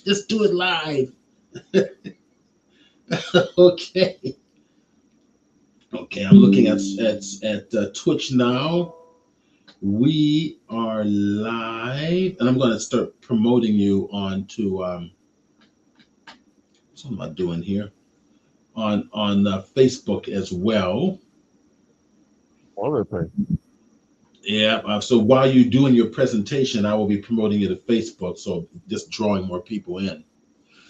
Just do it live. Okay. Okay, I'm looking at Twitch now. We are live, and I'm going to start promoting you onto what am I doing here on Facebook as well. All over the place. Yeah. So while you're doing your presentation, I will be promoting you to Facebook. So just drawing more people in.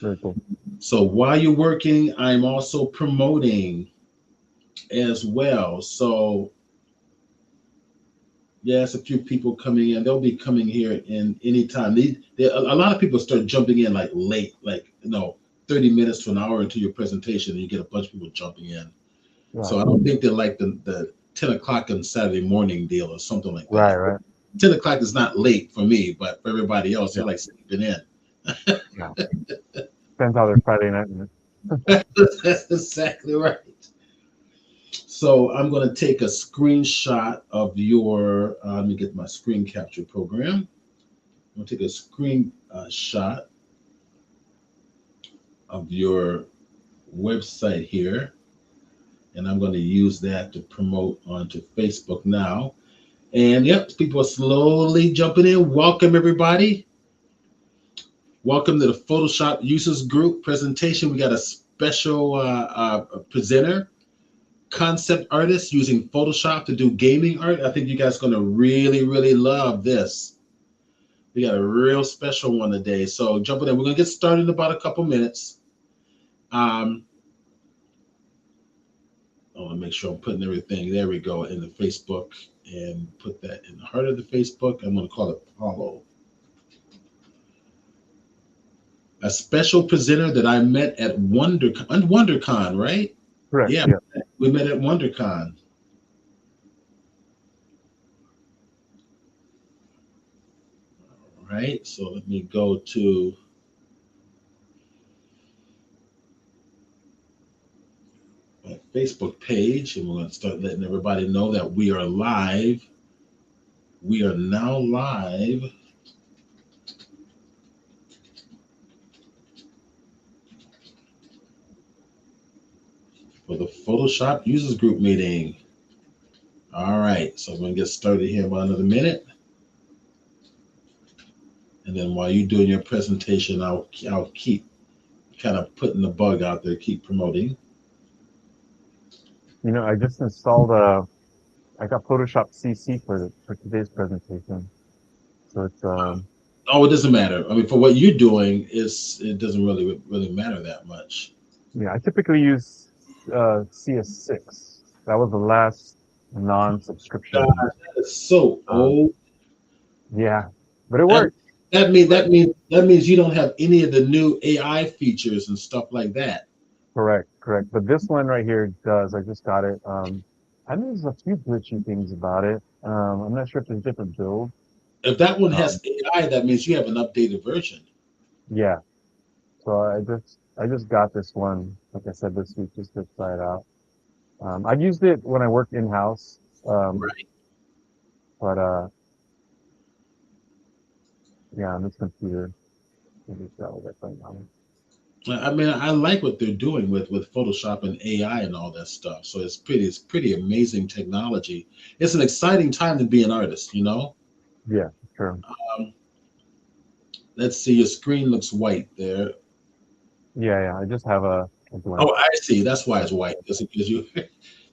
Very cool. So while you're working, I'm also promoting as well. So yes, a few people coming in. They'll be coming here in any time. A lot of people start jumping in like late, like 30 minutes to an hour into your presentation, and you get a bunch of people jumping in. Right. So I don't think they're like the 10 o'clock on Saturday morning deal or something like Right. that. Right. 10 o'clock is not late for me, but for everybody else, Yeah. they're like sleeping in. Yeah. Depends how their Friday night is. That's exactly right. So I'm going to take a screenshot of your, let me get my screen capture program. I'm going to take a screen shot of your website here, and I'm going to use that to promote onto Facebook now. And yep, people are slowly jumping in. Welcome, everybody. Welcome to the Photoshop Users Group presentation. We got a special presenter, concept artist using Photoshop to do gaming art. I think you guys are going to really, really love this. We got a real special one today. So jumping in. We're going to get started in about a couple minutes. I want to make sure I'm putting everything, there we go, in the Facebook, and put that in the heart of the Facebook. I'm going to call it Follow. A special presenter that I met at WonderCon, right? Correct. Yeah, Yeah. we met at WonderCon. All right, so let me go to my Facebook page, and we're going to start letting everybody know that we are live. We are now live for the Photoshop Users Group meeting. All right, so we're going to get started here in about another minute. And then while you're doing your presentation, I'll keep kind of putting the bug out there, keep promoting. I just installed I got Photoshop CC for today's presentation. So it's Oh, it doesn't matter. I mean, for what you're doing, it doesn't really matter that much. yeah, I typically use CS6. That was the last God, non-subscription. that is so Um, old. yeah, but it That worked. that means you don't have any of the new AI features and stuff like that. Correct, correct. But this one right here does. I just got it. I think there's a few glitchy things about it. I'm not sure if there's different builds. If that one has Um, AI, that means you have an updated version. yeah. So I just got this one, like I said, this week just to try it out. I've used it when I worked in house. Um, Right. but yeah, on this computer, maybe that was it right now. I mean, I like what they're doing with Photoshop and AI and all that stuff. So it's pretty amazing technology. It's an exciting time to be an artist. Yeah, sure. Um, let's see, your screen looks white there. Yeah, yeah. I just have a blank. Oh, I see. That's why it's white. Because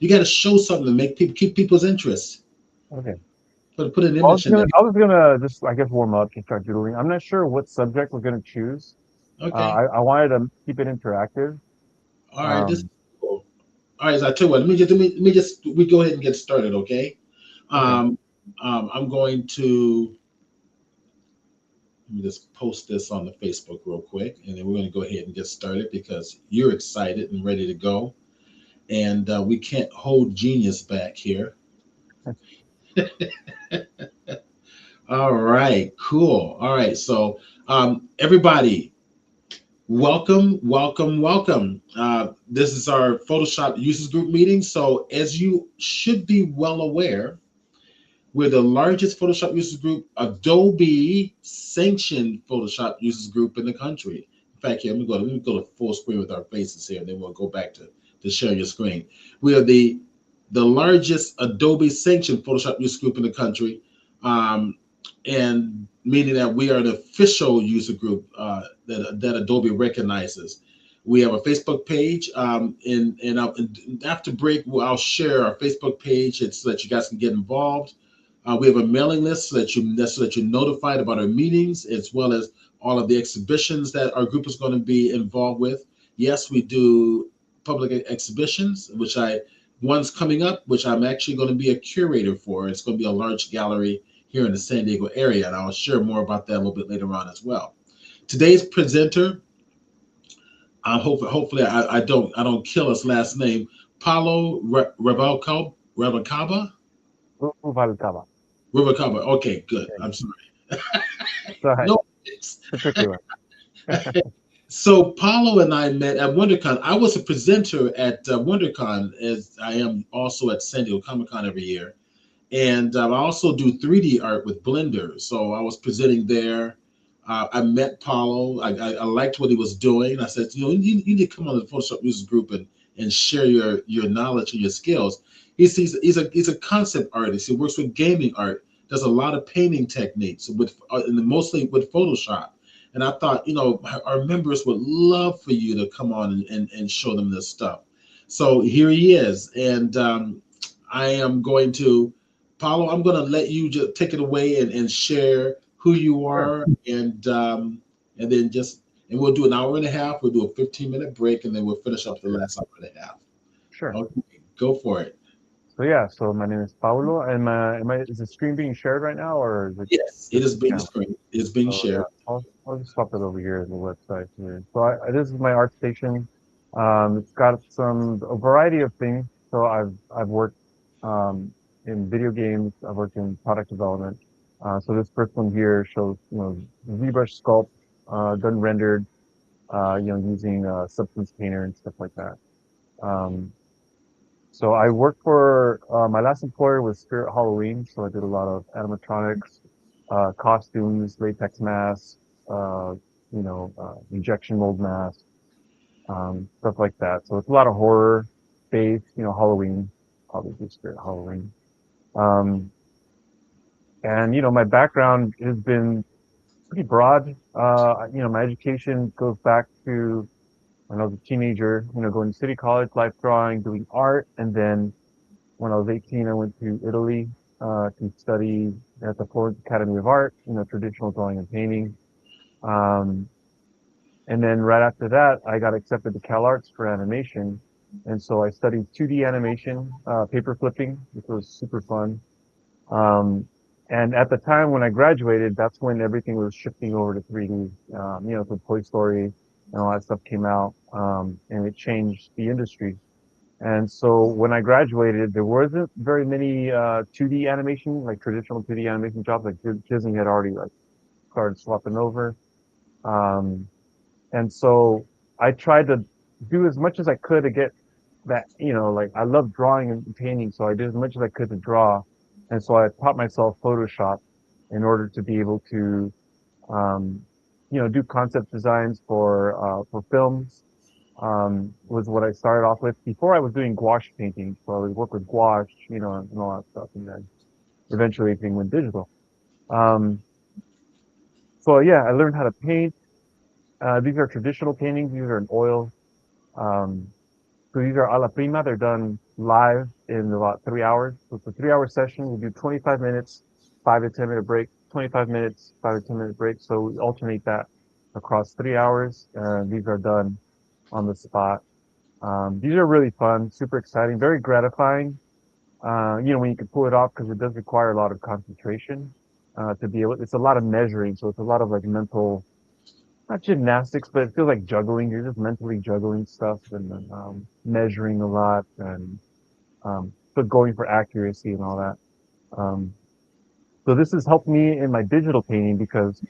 you got to show something to make people keep people's interest. Okay. Put an I was image in gonna, there. I was gonna just, I guess, warm up and start doodling. I'm not sure what subject we're gonna choose. Okay. I wanted to keep it interactive. All right. This is Um, cool. All right. So I tell you what. Let me just we go ahead and get started. Okay. okay. Um, I'm going to let me just post this on the Facebook real quick, and then we're going to go ahead and get started because you're excited and ready to go, and we can't hold genius back here. All right. Cool. All right. So everybody, welcome, welcome, welcome. This is our Photoshop Users Group meeting. So, as you should be well aware, We're the largest Photoshop users group, Adobe sanctioned Photoshop users group in the country. In fact, here, let me go to full screen with our faces here, and then we'll go back to share your screen. We are the largest Adobe sanctioned Photoshop user group in the country, and meaning that we are an official user group that Adobe recognizes. We have a Facebook page, and after break, I'll share our Facebook page so that you guys can get involved. We have a mailing list so that you're notified about our meetings as well as all of the exhibitions that our group is going to be involved with. Yes, we do public exhibitions, one's coming up, which I'm actually going to be a curator for. It's going to be a large gallery here in the San Diego area, and I'll share more about that a little bit later on as well. Today's presenter, hopefully I don't kill his last name, Paulo Rubalcaba. Rubalcaba. Rubalcaba. Okay, good. Okay. I'm sorry. Go ahead. No. It's a tricky one. So Paulo and I met at WonderCon. I was a presenter at WonderCon, as I am also at San Diego Comic Con every year, and I also do 3D art with Blender. So I was presenting there. I met Paulo. I liked what he was doing. I said, you need to come on the Photoshop users group and share your knowledge and your skills. He's a concept artist. He works with gaming art. Does a lot of painting techniques and mostly with Photoshop. And I thought, our members would love for you to come on and show them this stuff. So here he is, and I am going to, Paulo, I'm going to let you just take it away and share who you Sure. are, and we'll do an hour and a half. We'll do a 15-minute break, and then we'll finish up the Sure. last hour and a half. Sure. Okay, go for it. So my name is Paulo, and is the screen being shared right now, or is it Yes, it just is the being camera? screened. It's being Oh yeah, shared. I'll just swap it over here as the website here. So this is my art station. It's got a variety of things. So I've worked in video games. I've worked in product development. So this first one here shows ZBrush sculpt done rendered using Substance Painter and stuff like that. Um, so I worked for my last employer was Spirit Halloween. So I did a lot of animatronics, costumes, latex masks, injection mold masks, stuff like that. So it's a lot of horror based, Halloween, obviously Spirit Halloween. Um, and my background has been pretty broad. My education goes back to when I was a teenager, going to City College, life drawing, doing art, and then when I was 18, I went to Italy to study at the Florence Academy of Art, traditional drawing and painting. Um, and then right after that, I got accepted to CalArts for animation. And so I studied 2D animation, paper flipping, which was super fun. Um, and at the time when I graduated, that's when everything was shifting over to 3D. So Toy Story and all that stuff came out, and it changed the industry. And so when I graduated, there wasn't very many 2D animation, like traditional 2D animation jobs. Like Disney had already like started swapping over. Um, and so I tried to do as much as I could to get that, like I love drawing and painting, so I did as much as I could to draw. And so I taught myself Photoshop in order to be able to, um, do concept designs for films. Was what I started off with before I was doing gouache painting. So I would work with gouache, and all that stuff, and then eventually everything went digital. Um, so yeah, I learned how to paint. These are traditional paintings. These are in oil. Um, so these are alla prima. They're done live in about 3 hours. So it's a 3 hour session. We do 25 minutes, 5 to 10 minute break, 25 minutes, 5 to 10 minute break. So we alternate that across 3 hours. These are done on the spot. These are really fun, super exciting, very gratifying. When you can pull it off because it does require a lot of concentration to be able. It's a lot of measuring, so it's a lot of like mental, not gymnastics, but it feels like juggling. You're just mentally juggling stuff and measuring a lot and but going for accuracy and all that. Um, so this has helped me in my digital painting because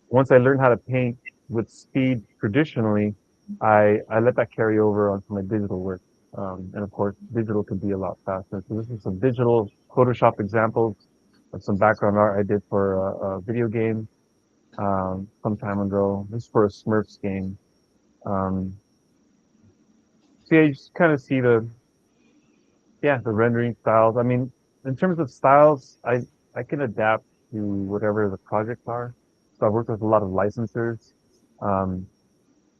once I learned how to paint with speed traditionally, I let that carry over onto my digital work. And of course, digital can be a lot faster. So this is some digital Photoshop examples. some background art I did for a video game some time ago. This is for a Smurfs game. Um, so yeah, you just kind of see the rendering styles. I mean, in terms of styles, I can adapt to whatever the projects are. So I've worked with a lot of licensors. Um,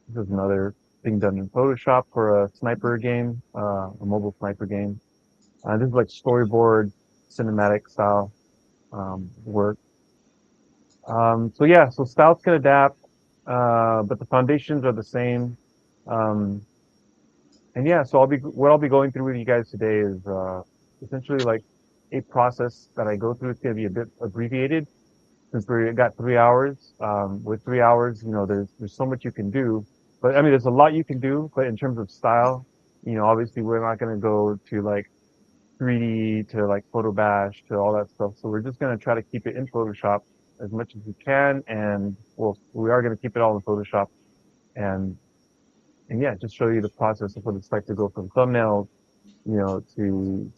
this is another thing done in Photoshop for a sniper game, a mobile sniper game. This is like storyboard, cinematic style work. So yeah, so styles can adapt, but the foundations are the same. Um, and yeah, so what I'll be going through with you guys today is essentially like a process that I go through. It's going to be a bit abbreviated since we got 3 hours. With 3 hours, there's so much you can do, but I mean, there's a lot you can do. But in terms of style, obviously we're not going to go to like 3D to like photo bash to all that stuff. So we're just going to try to keep it in Photoshop as much as we can, and well, we are going to keep it all in Photoshop and yeah, just show you the process of what it's like to go from thumbnails, to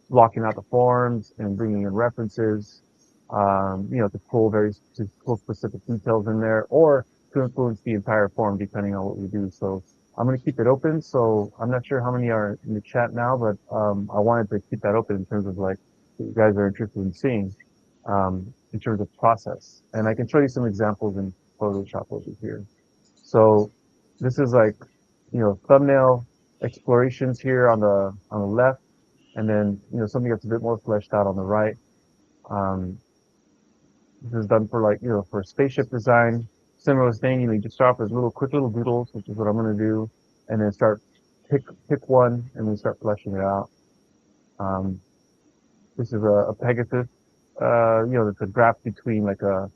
blocking out the forms and bringing in references, to pull specific details in there, or to influence the entire form depending on what we do. So I'm going to keep it open. So I'm not sure how many are in the chat now, but I wanted to keep that open in terms of like what you guys are interested in seeing in terms of process. And I can show you some examples in Photoshop over here. So this is like, thumbnail explorations here on the left, and then something that's a bit more fleshed out on the right. Um, this is done for like for spaceship design. Similar thing, you just start off with quick little doodles, which is what I'm gonna do, and then pick one and then start fleshing it out. Um, this is a Pegasus. It's a graph between like a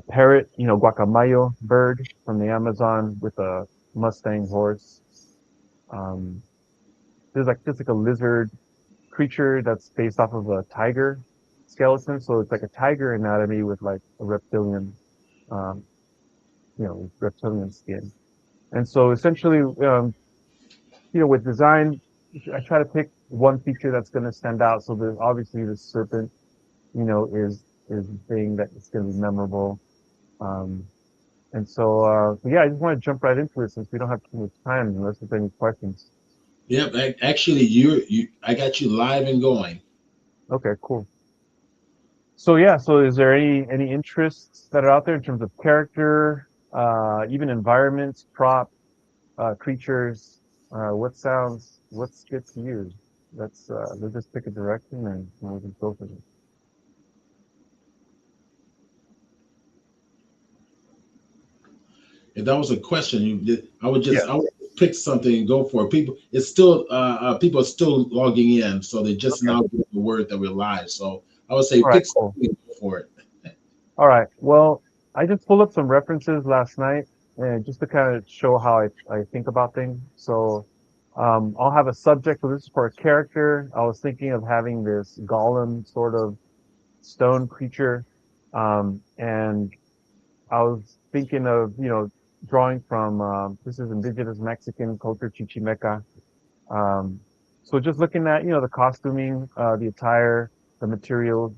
parrot, guacamayo bird from the Amazon with a Mustang horse. Um, there's like just like a lizard creature that's based off of a tiger skeleton. So it's like a tiger anatomy with like a reptilian, um, reptilian skin. And so essentially, with design, I try to pick one feature that's going to stand out. So there's obviously the serpent, is the thing that is going to be memorable. Um, and so yeah, I just want to jump right into it since we don't have too much time unless there's any questions. Yep. Actually, I got you live and going. Okay, cool. So yeah, so is there any interests that are out there in terms of character, even environments, prop, creatures? What's good to you? Let's just pick a direction and we can go for it. If that was a question, Yeah. I would pick something and go for it. People are still logging in, so they just Okay. now get the word that we're live. So I would say All right. pick Cool. something and go for it. All right. Well, I just pulled up some references last night, and just to kind of show how I think about things. So, I'll have a subject. So this is for a character. I was thinking of having this golem sort of stone creature. And I was thinking of, drawing from, this is indigenous Mexican culture, Chichimeca. Um, so just looking at, the costuming, the attire, the materials,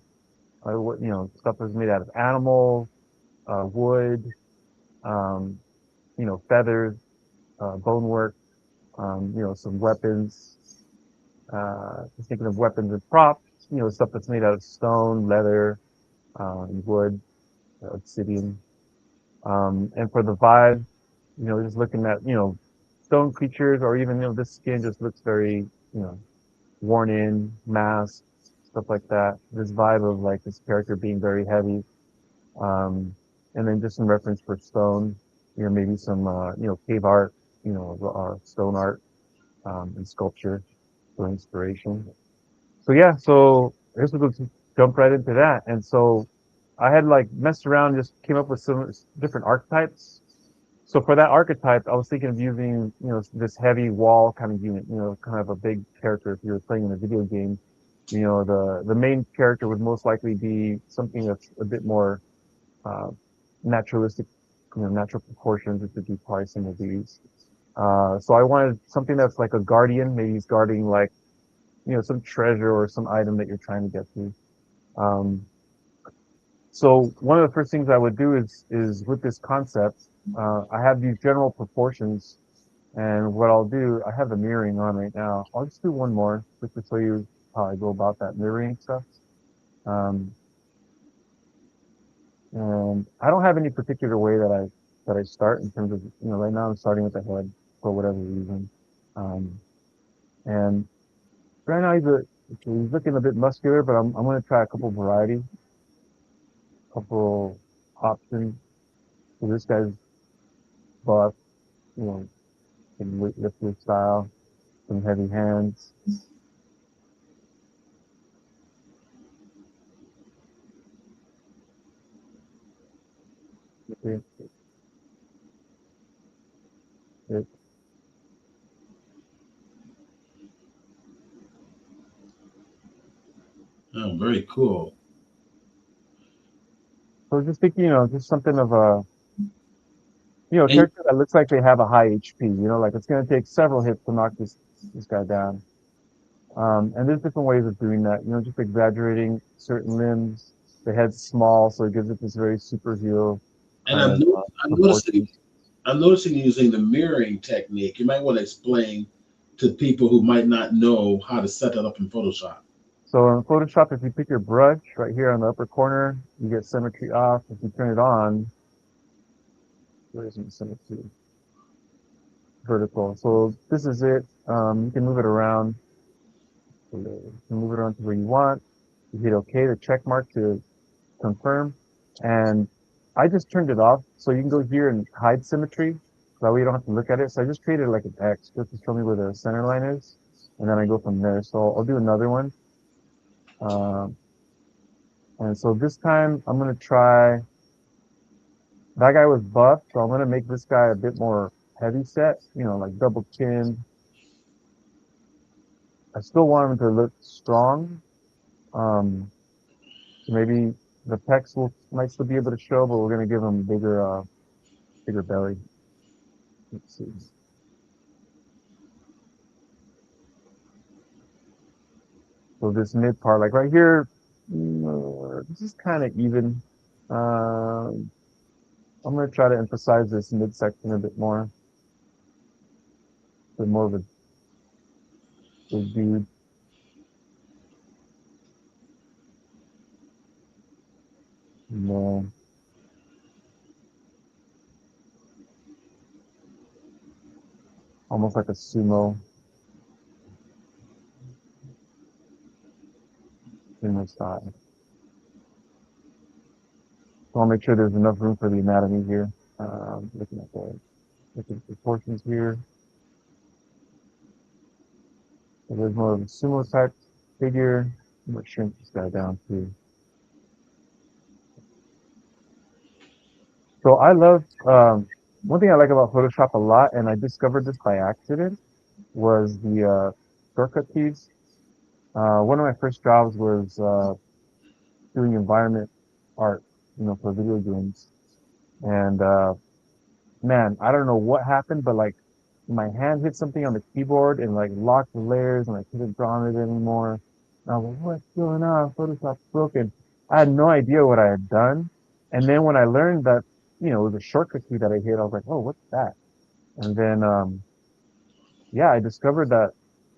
stuff that's made out of animals, wood, um, feathers, bonework, some weapons, just thinking of weapons and props, stuff that's made out of stone, leather, wood, obsidian. And for the vibe, just looking at, stone creatures or even, this skin just looks very, worn in, masked, stuff like that. This vibe of like this character being very heavy. Um, and then just some reference for stone, maybe some, cave art, stone art, and sculpture for inspiration. So yeah, so I guess we'll just jump right into that. And so I had like messed around, just came up with some different archetypes. So for that archetype, I was thinking of using, this heavy wall kind of unit, kind of a big character. If you were playing in a video game, the main character would most likely be something that's a bit more, uh, naturalistic, natural proportions, which would be probably some of these. So I wanted something that's like a guardian. Maybe he's guarding like, some treasure or some item that you're trying to get to. Um, so one of the first things I would do is with this concept, I have these general proportions, and what I'll do, I have the mirroring on right now. I'll just do one more just to show you how I go about that mirroring stuff. Um, and I don't have any particular way that I start in terms of, right now I'm starting with the head for whatever reason. Um, and right now he's looking a bit muscular, but I'm going to try a couple varieties, couple options. So this guy's buff, you know, can weightlifter style, some heavy hands. Okay, it- Oh, very cool. So just think, just something of a And character that looks like they have a high HP, like it's going to take several hits to knock this guy down. And there's different ways of doing that, just exaggerating certain limbs. The head's small, so it gives it this very superhero and kind of noticing proportions. I'm noticing using the mirroring technique. You might want to explain to people who might not know how to set that up in Photoshop. So in Photoshop, if you pick your brush right here on the upper corner, you get symmetry off. If you turn it on, where is the symmetry? Vertical. So this is it. You can move it around. You can move it around to where you want. You hit OK, the check mark to confirm. And I just turned it off. So you can go here and hide symmetry. That way you don't have to look at it. So I just created like an X just to show me where the center line is. And then I go from there. So I'll do another one. Um, and so this time I'm going to try, that guy was buff. So I'm going to make this guy a bit more heavy set, like double chin. I still want him to look strong. Um, so maybe the pecs might still be able to show, but we're going to give him bigger belly. Let's see. So this mid part, like right here, this is kind of even. Um, I'm gonna try to emphasize this midsection a bit more of a big dude. No, almost like a sumo style. So I'll make sure there's enough room for the anatomy here. Looking at the proportions here. So there's more of a sumo type figure. I'm gonna shrink this guy down too. So I love one thing I like about Photoshop a lot, and I discovered this by accident, was the shortcut keys. One of my first jobs was doing environment art, for video games. And man, I don't know what happened, but like my hand hit something on the keyboard and like locked the layers, and I couldn't draw on it anymore. And I was like, what's going on? Photoshop's broken. I had no idea what I had done. And then when I learned that, it was a shortcut key that I hit, I was like, oh, what's that? And then yeah, I discovered that,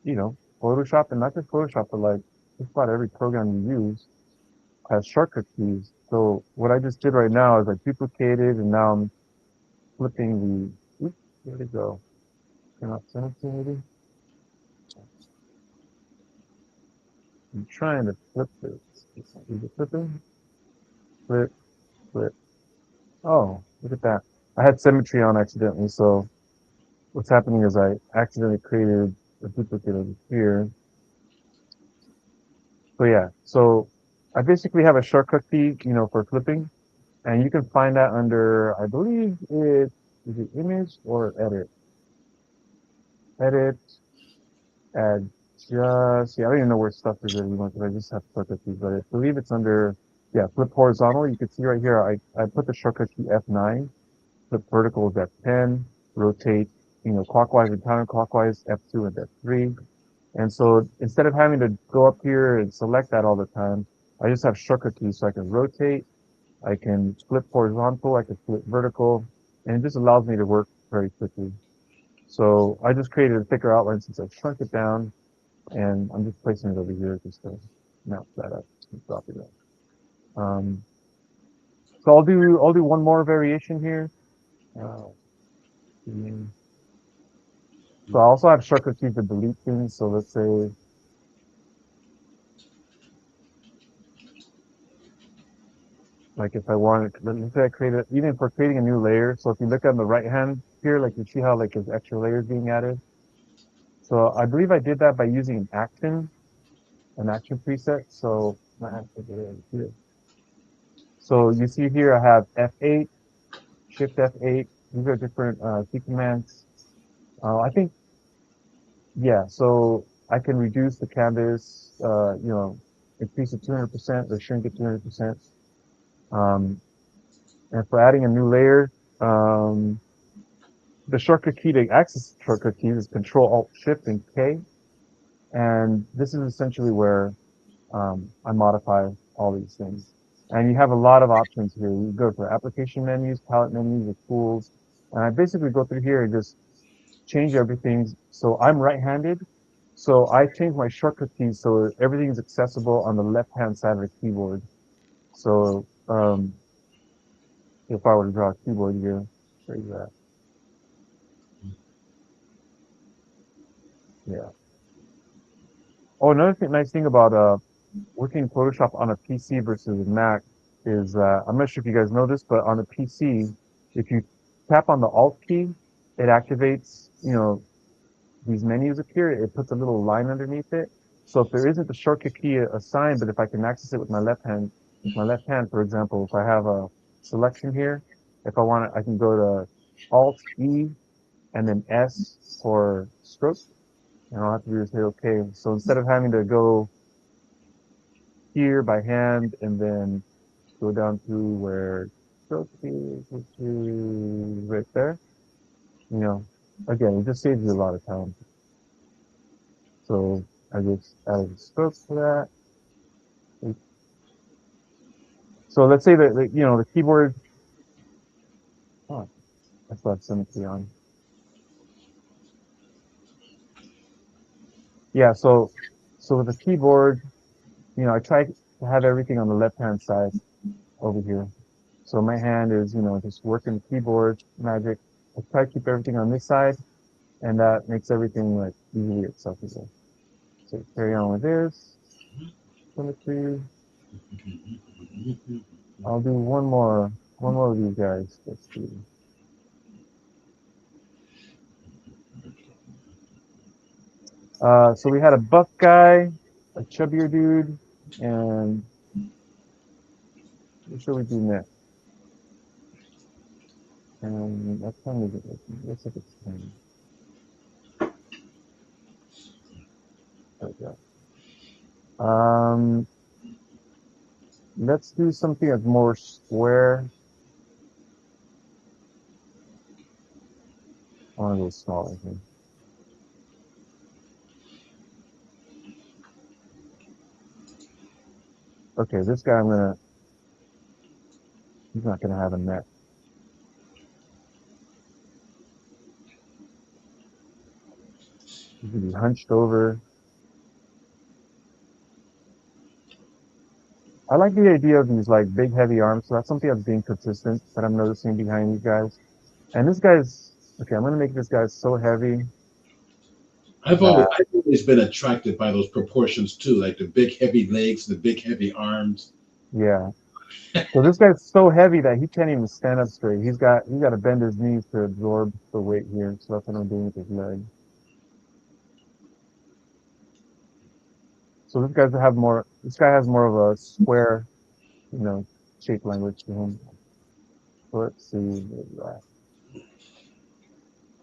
Photoshop, and not just Photoshop, but like just about every program you use has shortcut keys. So what I just did right now is I duplicated, and now I'm flipping the, oops, where'd it go? Cannot send it to me, maybe? I'm trying to flip this. Is it flipping? Flip, flip. Oh, look at that. I had symmetry on accidentally, so what's happening is I accidentally created a duplicate of it here. So yeah, so I basically have a shortcut key, for flipping, and you can find that under, I believe is it image or edit? Edit, add just, yeah, I don't even know where stuff is anymore because I just have shortcut keys, but I believe it's under, yeah, flip horizontal. You can see right here, I put the shortcut key F9, flip vertical is F10, rotate, clockwise and counterclockwise, F2 and F3. And so instead of having to go up here and select that all the time, I just have shortcut keys, so I can rotate, I can flip horizontal, I can flip vertical, and it just allows me to work very quickly. So I just created a thicker outline since I shrunk it down, and I'm just placing it over here just to mount that up and drop it in. So I'll do one more variation here. Uh, mm, so I also have shortcut keys to delete things. So let's say, like if I wanted, let's say I created, even for creating a new layer. So if you look on the right hand here, like you see how like there's extra layers being added. So I believe I did that by using an action preset. So I have to get it here. So you see here I have F8, Shift F8. These are different key commands. I think, yeah, so I can reduce the canvas, increase it 200% or shrink it 200%. And for adding a new layer, the shortcut key to access shortcut keys is Control Alt Shift and K. And this is essentially where I modify all these things. And you have a lot of options here. You go for application menus, palette menus, or tools. And I basically go through here and just change everything. So I'm right-handed. So I change my shortcut keys so everything is accessible on the left-hand side of the keyboard. So if I were to draw a keyboard here, where you at? Yeah. Oh, another nice thing about working in Photoshop on a PC versus a Mac is I'm not sure if you guys know this, but on a PC, if you tap on the Alt key, it activates, these menus appear. It puts a little line underneath it. So if there isn't the shortcut key assigned, but if I can access it with my left hand, for example, if I have a selection here, if I want it, I can go to Alt E and then S for stroke, and all I have to do is hit OK. So instead of having to go here by hand and then go down to where stroke is, which is right there, again, it just saves you a lot of time. So I just added a stroke for that. So let's say that, the keyboard, oh, I still have symmetry on. Yeah, so with the keyboard, I try to have everything on the left-hand side over here. So my hand is, just working the keyboard magic. I try to keep everything on this side, and that makes everything like easily accessible. So carry on with this. Symmetry. I'll do one more of these guys. Let's see. So we had a buff guy, a chubbier dude, and what should we do next? And what time is it? Looks like it's 10. There we go. Let's do something that's more square. I want to go smaller here. Okay, this guy he's not gonna have a neck. He's gonna be hunched over. I like the idea of these like big heavy arms, so that's something that's being consistent that I'm noticing behind these guys. And this guy's, okay, I'm gonna make this guy so heavy that, I've always been attracted by those proportions too, like the big heavy legs, the big heavy arms. yeah. So this guy's so heavy that he can't even stand up straight. He's got to bend his knees to absorb the weight here. So that's what I'm doing with his leg. So this guy has more of a square, you know, shape language to him. So let's see.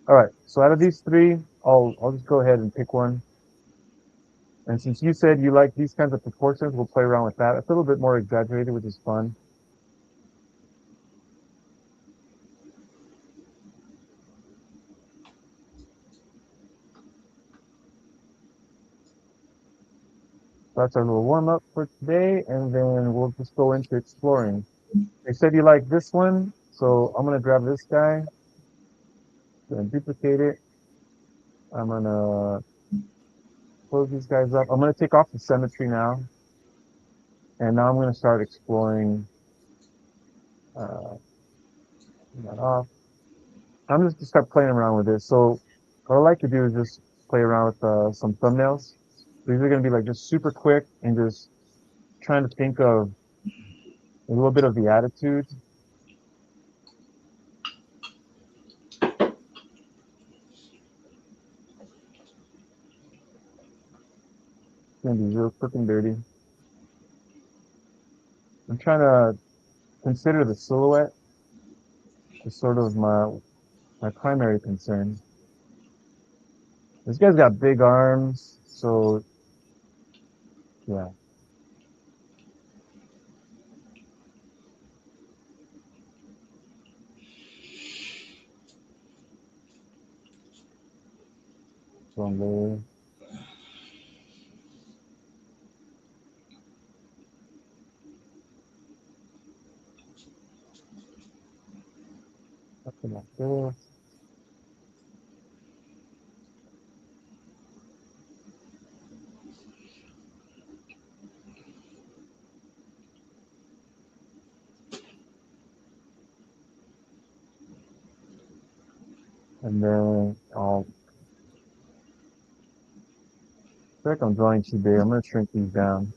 All right. So out of these three, I'll just go ahead and pick one. And since you said you like these kinds of proportions, we'll play around with that. It's a little bit more exaggerated, which is fun. That's our little warm up for today, and then we'll just go into exploring. They said you like this one, so I'm gonna grab this guy, gonna duplicate it. I'm gonna close these guys up. I'm gonna take off the symmetry now, and now I'm gonna start exploring. Uh, that off. I'm just gonna start playing around with this. So what I like to do is just play around with some thumbnails. These are gonna be like just super quick and just trying to think of a little bit of the attitude. It's gonna be real quick and dirty. I'm trying to consider the silhouette as sort of my primary concern. This guy's got big arms, so yeah. So I'm there. Something like this. And then I'll feel like I'm drawing too big. I'm gonna shrink these down.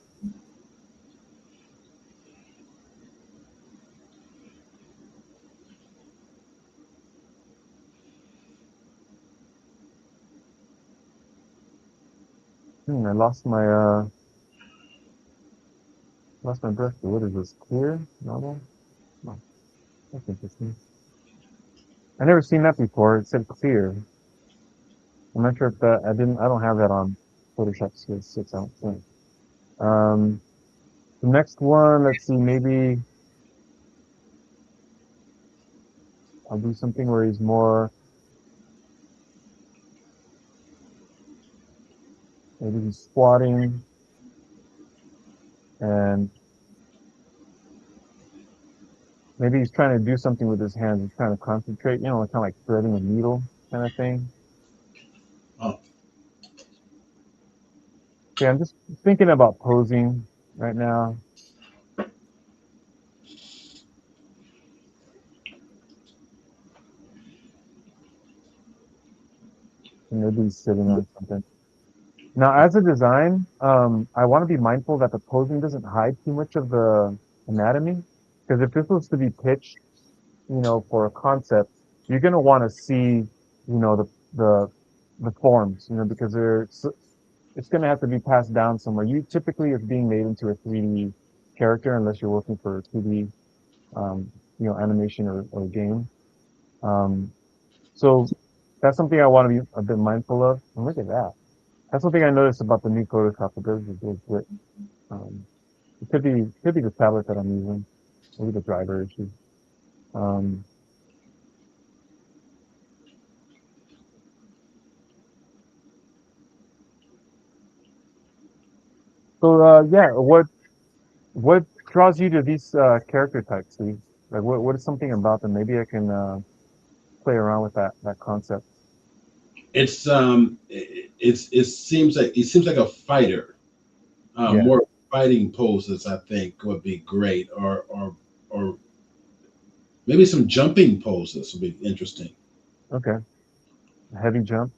I lost my brush. What is this? Clear? Normal? No, that's interesting. I never seen that before. It said clear. I'm not sure if that I don't have that on Photoshop Skills 6, I don't think. Um the next one, let's see, I'll do something where he's more maybe he's squatting and maybe he's trying to do something with his hands. He's trying to concentrate, kind of like threading a needle kind of thing. Oh, Yeah, I'm just thinking about posing right now. And maybe he's sitting on something. Now, as a design, I want to be mindful that the posing doesn't hide too much of the anatomy. Because if this was to be pitched, for a concept, you're gonna want to see, the the forms, because it's gonna have to be passed down somewhere. You typically it's being made into a 3D character unless you're working for a 2D, um, animation or game. Um, so that's something I want to be a bit mindful of. And look at that. That's one thing I noticed about the new Photoshop. It does is really quick. Um, it could be the tablet that I'm using, maybe the driver issue. Um, so yeah, what draws you to these character types, Steve? Like what is something about them? Maybe I can play around with that concept. it seems like a fighter. Yeah. More fighting poses, I think, would be great, or maybe some jumping poses would be interesting. Okay. A heavy jump.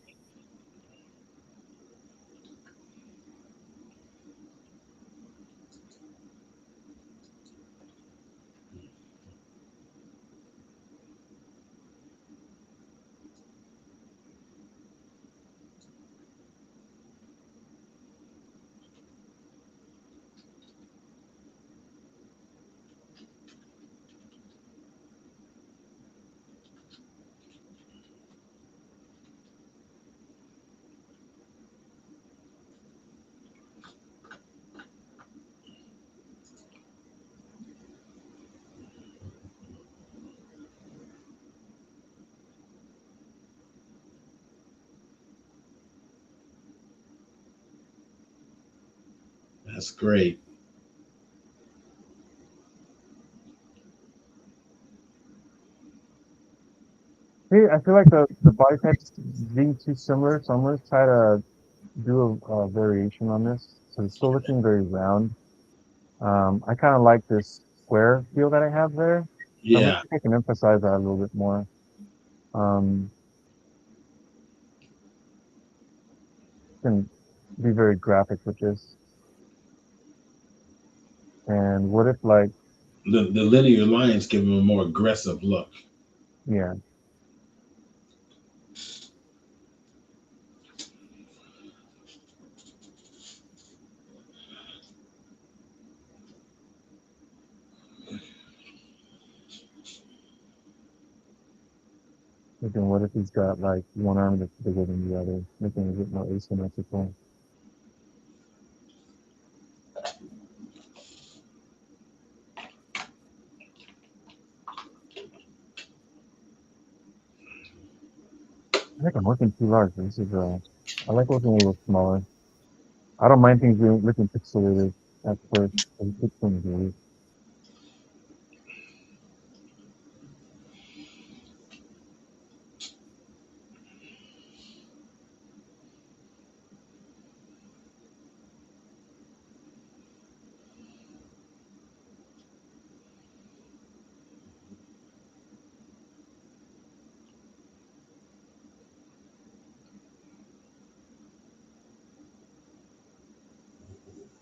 That's great. Hey, I feel like the body types being too similar, so I'm gonna try to do a variation on this. So it's still looking very round. I kind of like this square feel that I have there. So I'm gonna Yeah. see if I can emphasize that a little bit more. Um, can be very graphic with this. And what if like, The linear lines give him a more aggressive look. yeah, thinking what if he's got like one arm that's bigger than the other, making it a bit more asymmetrical. I think I'm working too large. This is I like working a little smaller. I don't mind things being looking pixelated at first. I just things really.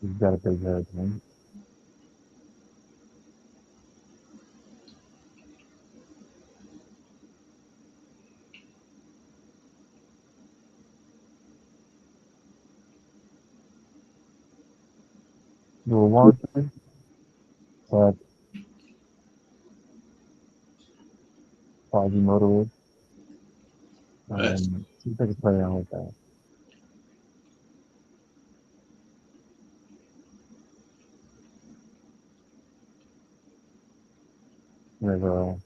He's got a big head, right? A little wonky, but Quasimodo. That's See if I can play around with that. There's a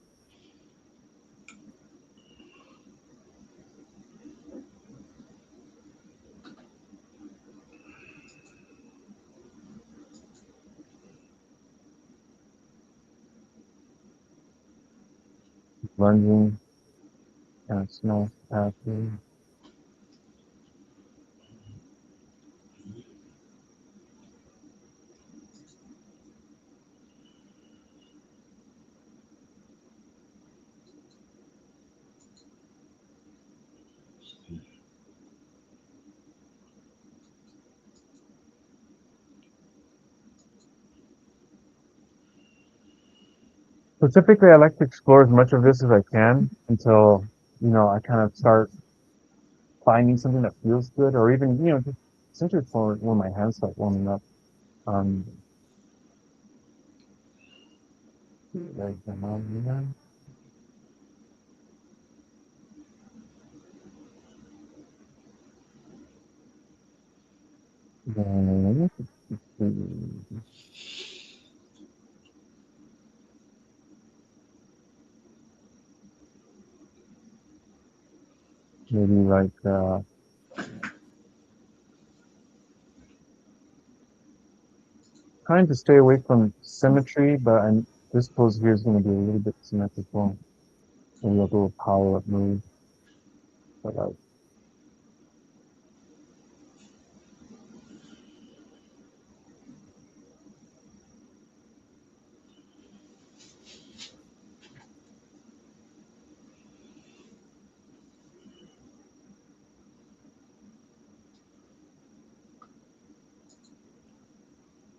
lunging, kind of smash passes. So typically, I like to explore as much of this as I can until I kind of start finding something that feels good, or even just essentially for when my hands start warming up. Um, like, then maybe like trying to stay away from symmetry, but this pose here is going to be a little bit symmetrical. Maybe a little power up move, but like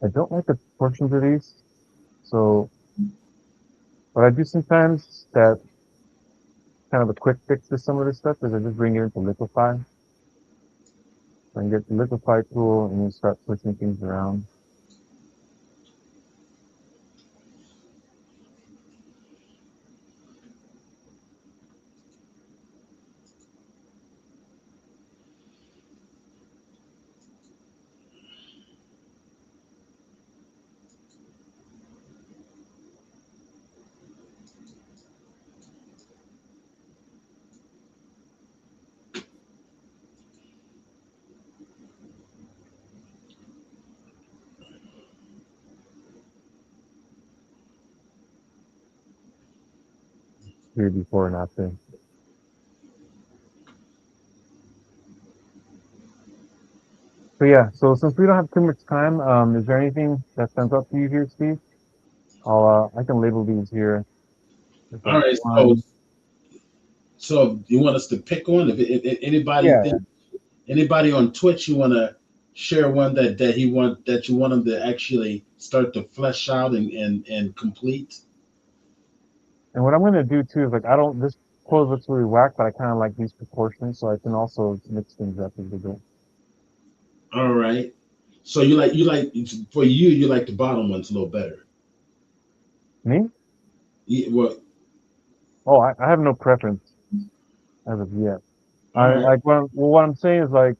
I don't like the proportions of these. So what I do sometimes that kind of a quick fix to some of this stuff is I just bring it into Liquify. I can get the Liquify tool and then start pushing things around. here before and after. So yeah, so since we don't have too much time, is there anything that stands out to you here, Steve? I can label these here. There's All like right. one. So you want us to pick one? If anybody Yeah. think anybody on Twitch, you want to share one that you want them to actually start to flesh out and complete. And what I'm gonna do too is like I don't this clothes looks really whack, but I kind of like these proportions, so I can also mix things up a little bit. All right. So you like for you like the bottom ones a little better. Me? Well, Oh, I have no preference as of yet. all I right. like what I'm saying is like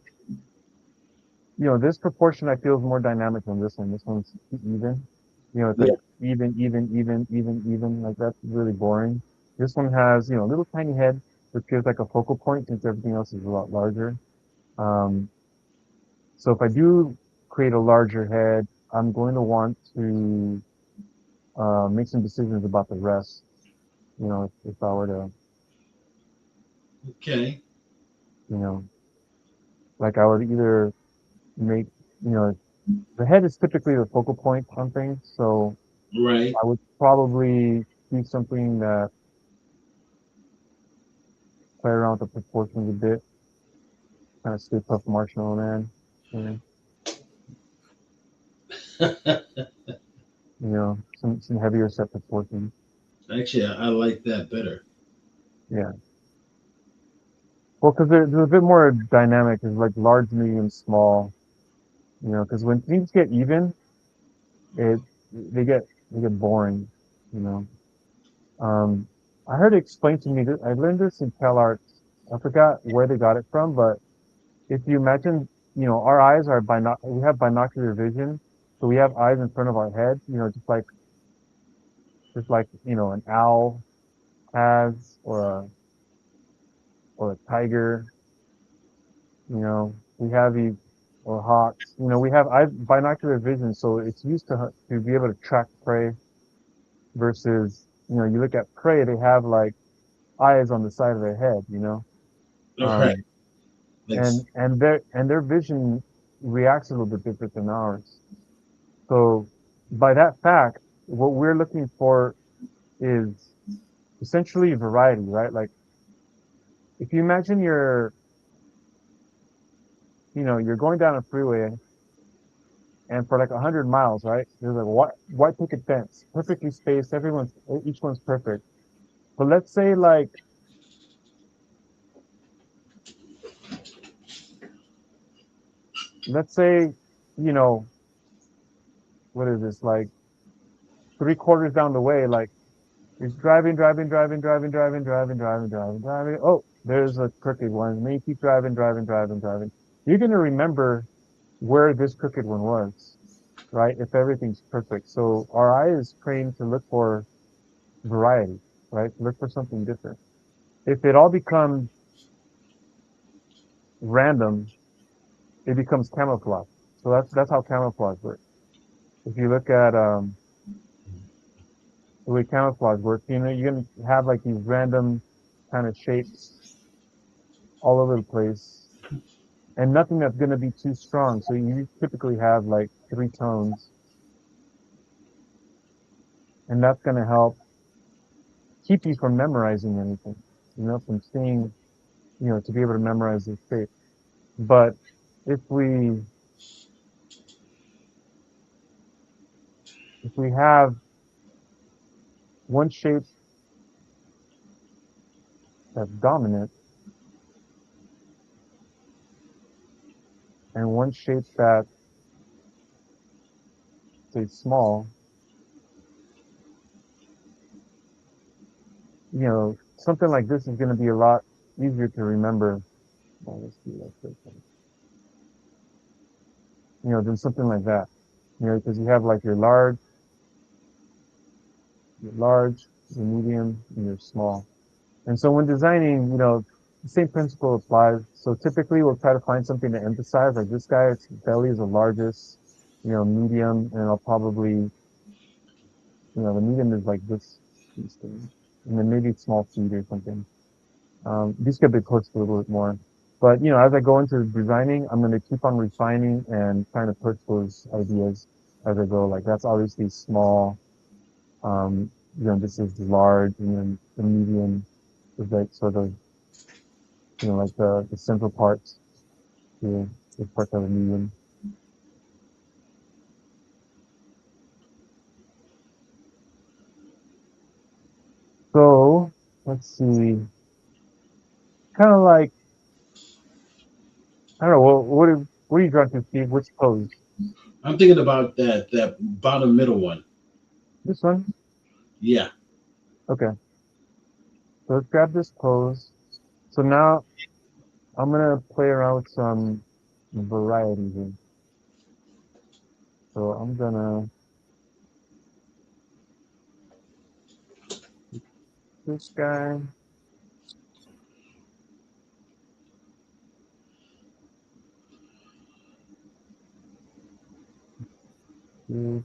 this proportion I feel is more dynamic than this one. This one's even. It's like Yeah. even. Like that's really boring. This one has a little tiny head, which gives like a focal point since everything else is a lot larger. Um, so if I do create a larger head, I'm going to want to make some decisions about the rest. If I were to, Okay. you know, like I would either make, you know, the head is typically the focal point on things. So Right. I would probably do something that play around with the proportions a bit, kind of Stay Puft Marshmallow Man, you know, some heavier set proportions. Actually, I like that better. Yeah. Well, because they're a bit more dynamic. It's like large, medium, small. Because when things get even, it they get boring. You know. Um, I heard it explained to me that I learned this in CalArts. I forgot where they got it from, but if you imagine, our eyes are we have binocular vision, so we have eyes in front of our head. Just like an owl has, or a tiger. We have these, or hawks. We have binocular vision, so it's used to be able to track prey. Versus, you look at prey, they have like eyes on the side of their head. All right. Um, Like, and their vision reacts a little bit different than ours. So by that fact, what we're looking for is essentially variety, right? Like if you imagine you're going down a freeway and for like 100 miles, right? There's like white picket fence, perfectly spaced. Each one's perfect. But let's say, you know, what is this? Like 3 quarters down the way, like you're driving. Oh, there's a crooked one. And then you keep driving. You're gonna remember where this crooked one was, right? If everything's perfect. So our eye is trained to look for variety, right? Look for something different. If it all becomes random, it becomes camouflage. So that's how camouflage works. If you look at the way camouflage works, you're gonna have like these random kind of shapes all over the place, and nothing that's gonna be too strong. So you typically have like 3 tones, and that's gonna help keep you from memorizing anything. From seeing, to be able to memorize the shape. But if we if we have one shape that's dominant and one shape that's, say, small, something like this is going to be a lot easier to remember. Well, let's see, let's see, than something like that. Because you have like your large, your medium, and your small. And so when designing, the same principle applies. So typically we'll try to find something to emphasize. Like this guy, its belly is the largest, medium, and I'll probably, the medium is like this piece thing. and then maybe small feet or something. These could be pushed a little bit more. But, as I go into designing, I'm going to keep on refining and trying to push those ideas as I go. Like that's obviously small. This is large, and then the medium is like sort of, like the central parts, the parts of the medium. So let's see, kind of like, I don't know, what are you drawn to, Steve? Which pose? I'm thinking about that bottom middle one. This one? Yeah. Okay. So let's grab this pose. So now I'm gonna play around with some variety here. So I'm gonna this guy. This,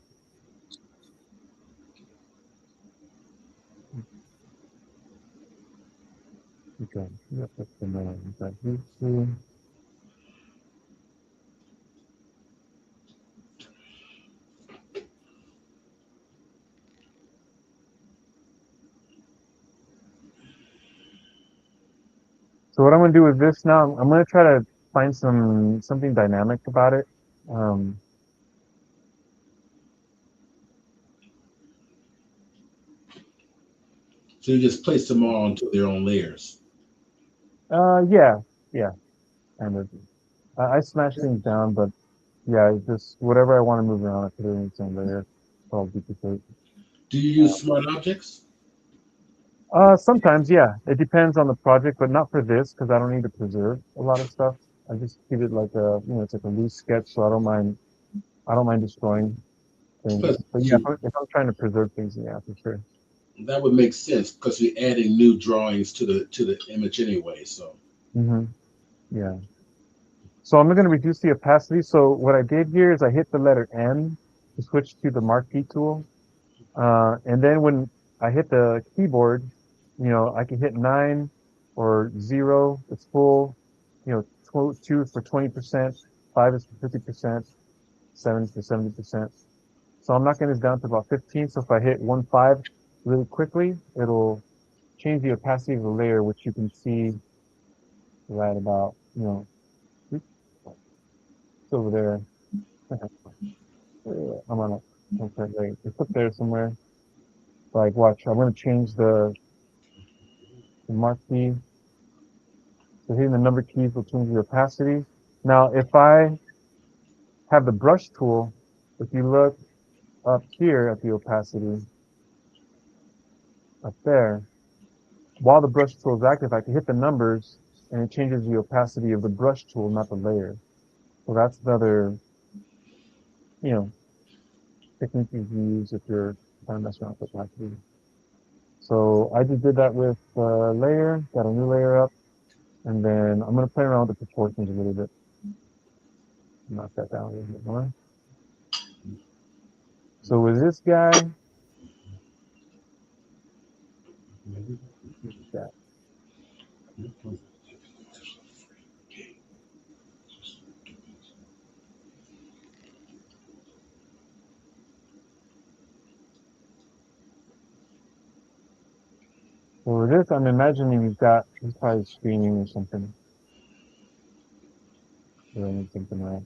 okay. Yep, that's the man. Got these two. So what I'm gonna do with this now, I'm gonna try to find something dynamic about it. Um, So you just place them all onto their own layers. yeah, yeah, kind of. I smash things down, but yeah, it's just whatever I want to move around, I put it in the same layer. So I'll duplicate. Do you use smart objects? Sometimes, yeah, it depends on the project, but not for this because I don't need to preserve a lot of stuff. I just keep it like it's like a loose sketch, so I don't mind destroying things. Plus, But yeah, if I'm trying to preserve things, yeah, for sure. that would make sense because you're adding new drawings to the image anyway. So Hmm. Yeah. So I'm going to reduce the opacity. So what I did here is I hit the letter N to switch to the Marquee tool. And then when I hit the keyboard, I can hit 9 or 0, it's full, 2 for 20%, 5 is for 50%, 7 is for 70%. So I'm knocking this down to about 15. So if I hit 1.5 really quickly, it'll change the opacity of the layer, which you can see right about, oops, it's over there. I'm on a, okay, wait, it's up there somewhere. Like, watch, I'm going to change the marquee. So hitting the number keys will change the opacity. Now, if I have the brush tool, if you look up here at the opacity, up there, while the brush tool is active, I can hit the numbers and it changes the opacity of the brush tool, not the layer. So that's another, you know, technique you can use if you're trying to mess around with opacity. So I just did that with layer, got a new layer up, and then I'm going to play around with the proportions a little bit. Knock that down a little bit more. So with this guy, yeah. So with this, I'm imagining he's probably screaming or something. Doing something right.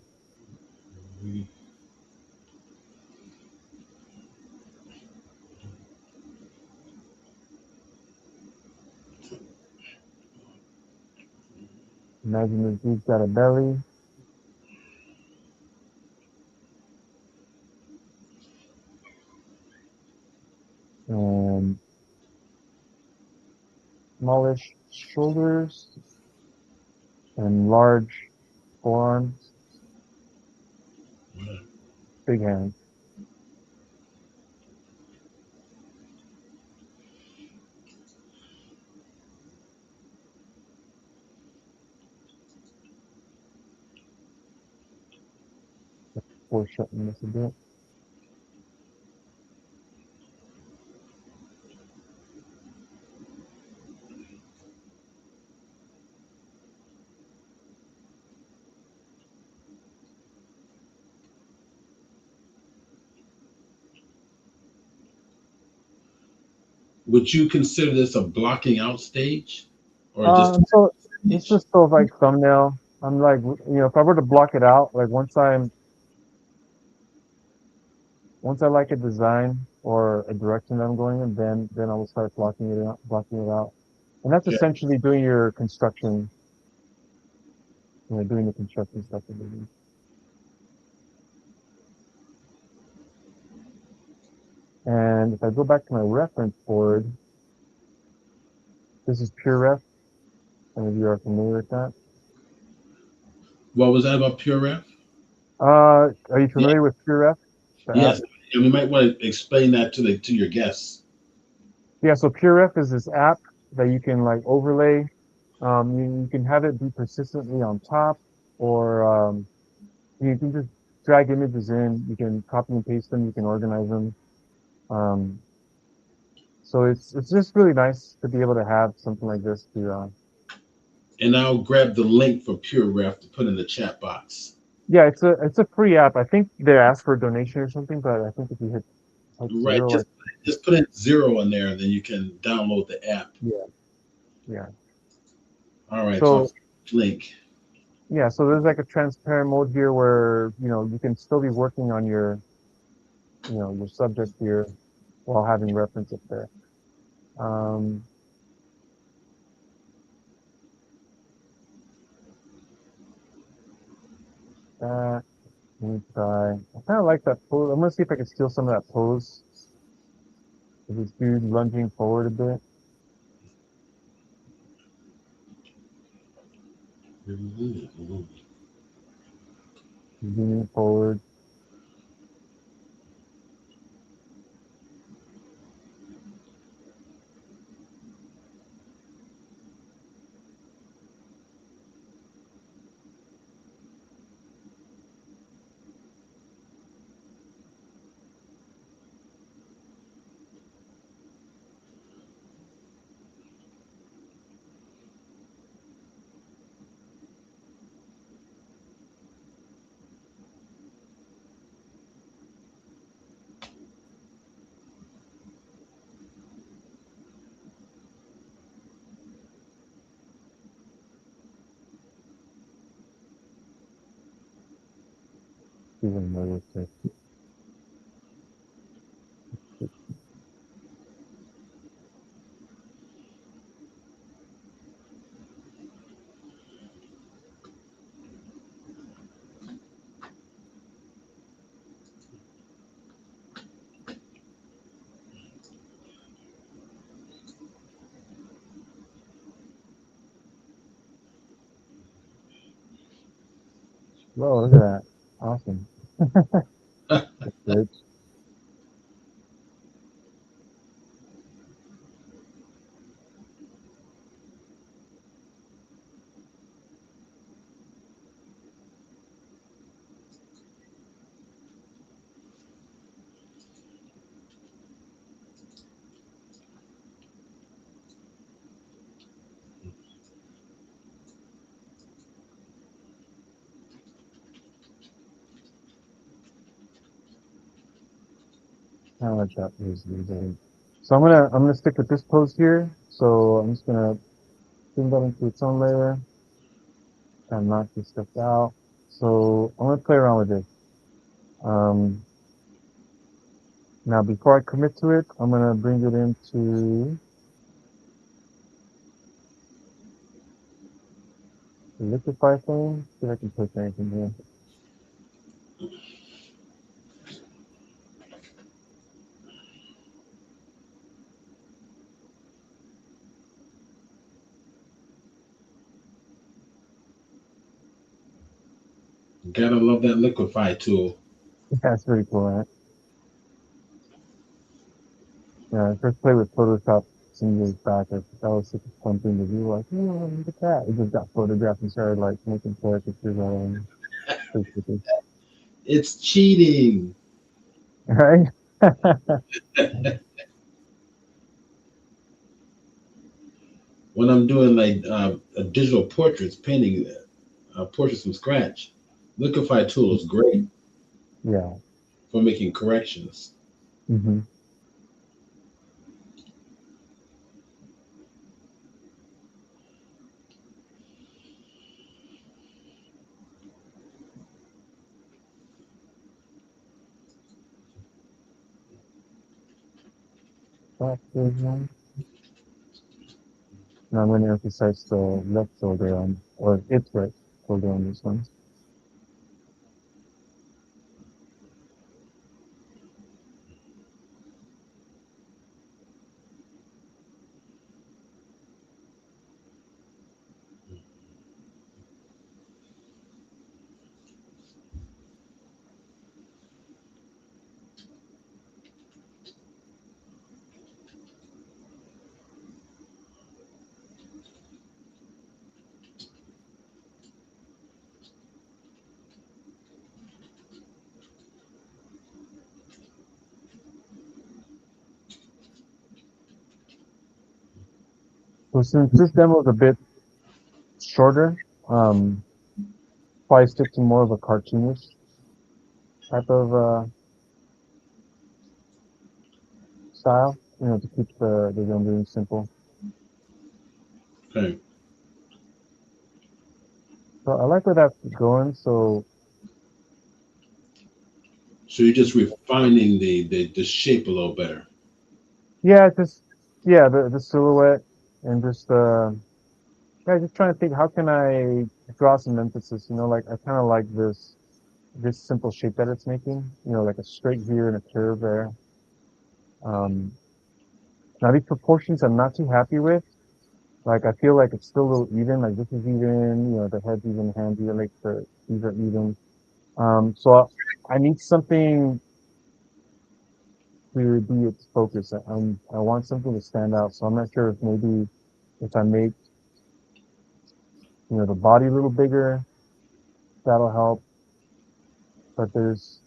Imagine this dude's got a belly. And smallish shoulders and large forearms, big hands. Foreshortening this a bit. Would you consider this a blocking out stage, or just a So it's stage? just sort of like thumbnail. I'm like, if I were to block it out, like once I like a design or a direction that I'm going in, then I will start blocking it out. And that's Okay. essentially doing your construction, doing the construction stuff. And if I go back to my reference board, this is PureRef. Some of you are familiar with that. What was that about PureRef? Are you Yeah. familiar with PureRef, the app? Yes. And we might want to explain that to your guests. Yeah, so PureRef is this app that you can like overlay. You can have it be persistently on top, or you can just drag images in. You can copy and paste them. You can organize them. Um, so it's just really nice to be able to have something like this to And I'll grab the link for PureRef to put in the chat box. yeah, it's a free app. I think they ask for a donation or something, but I think if you hit like Right. zero, like Just put in 0 in there, and then you can download the app. yeah, yeah. All right. So I'll So link. yeah, so there's like a transparent mode here where you can still be working on your subject here while having reference up there. Um, that let me try. I kind of like that pose. I'm gonna see if I can steal some of that pose. Of this dude lunging forward a bit, Mhm. leaning forward. Even notice it. Whoa, look at that! Awesome. That's good. Kind of like that pose. So I'm gonna stick with this pose here. So I'm just gonna bring that into its own layer and knock this stuff out. So I'm gonna play around with this. Um, Now before I commit to it, I'm gonna bring it into the liquify thing. See if I can put anything here. Gotta love that liquify tool. That's pretty cool, right? Yeah, I first played with Photoshop some years back. That was such a fun thing to do. Like, oh, look at that! It just got photographed and started like making caricatures basically. It's cheating. Right? When I'm doing like digital portraits, painting portraits from scratch, liquify tool is great Yeah. for making corrections. hmm back vision. And I'm going to emphasize the left shoulder on, or its right shoulder on this one. So since this demo is a bit shorter, probably stick to more of a cartoonish type of style, to keep the rendering simple. Okay. So I like where that's going. So you're just refining the shape a little better. yeah, the silhouette and just just trying to think how can I draw some emphasis. Like I kind of like this simple shape that it's making. Like a straight here and a curve there. Um, Now these proportions I'm not too happy with. Like I feel like it's still a little even. Like this is even. The head's even, hands even. Like these are even. So I need something to be its focus. I want something to stand out. So I'm not sure if maybe if I make the body a little bigger, that'll help. But there's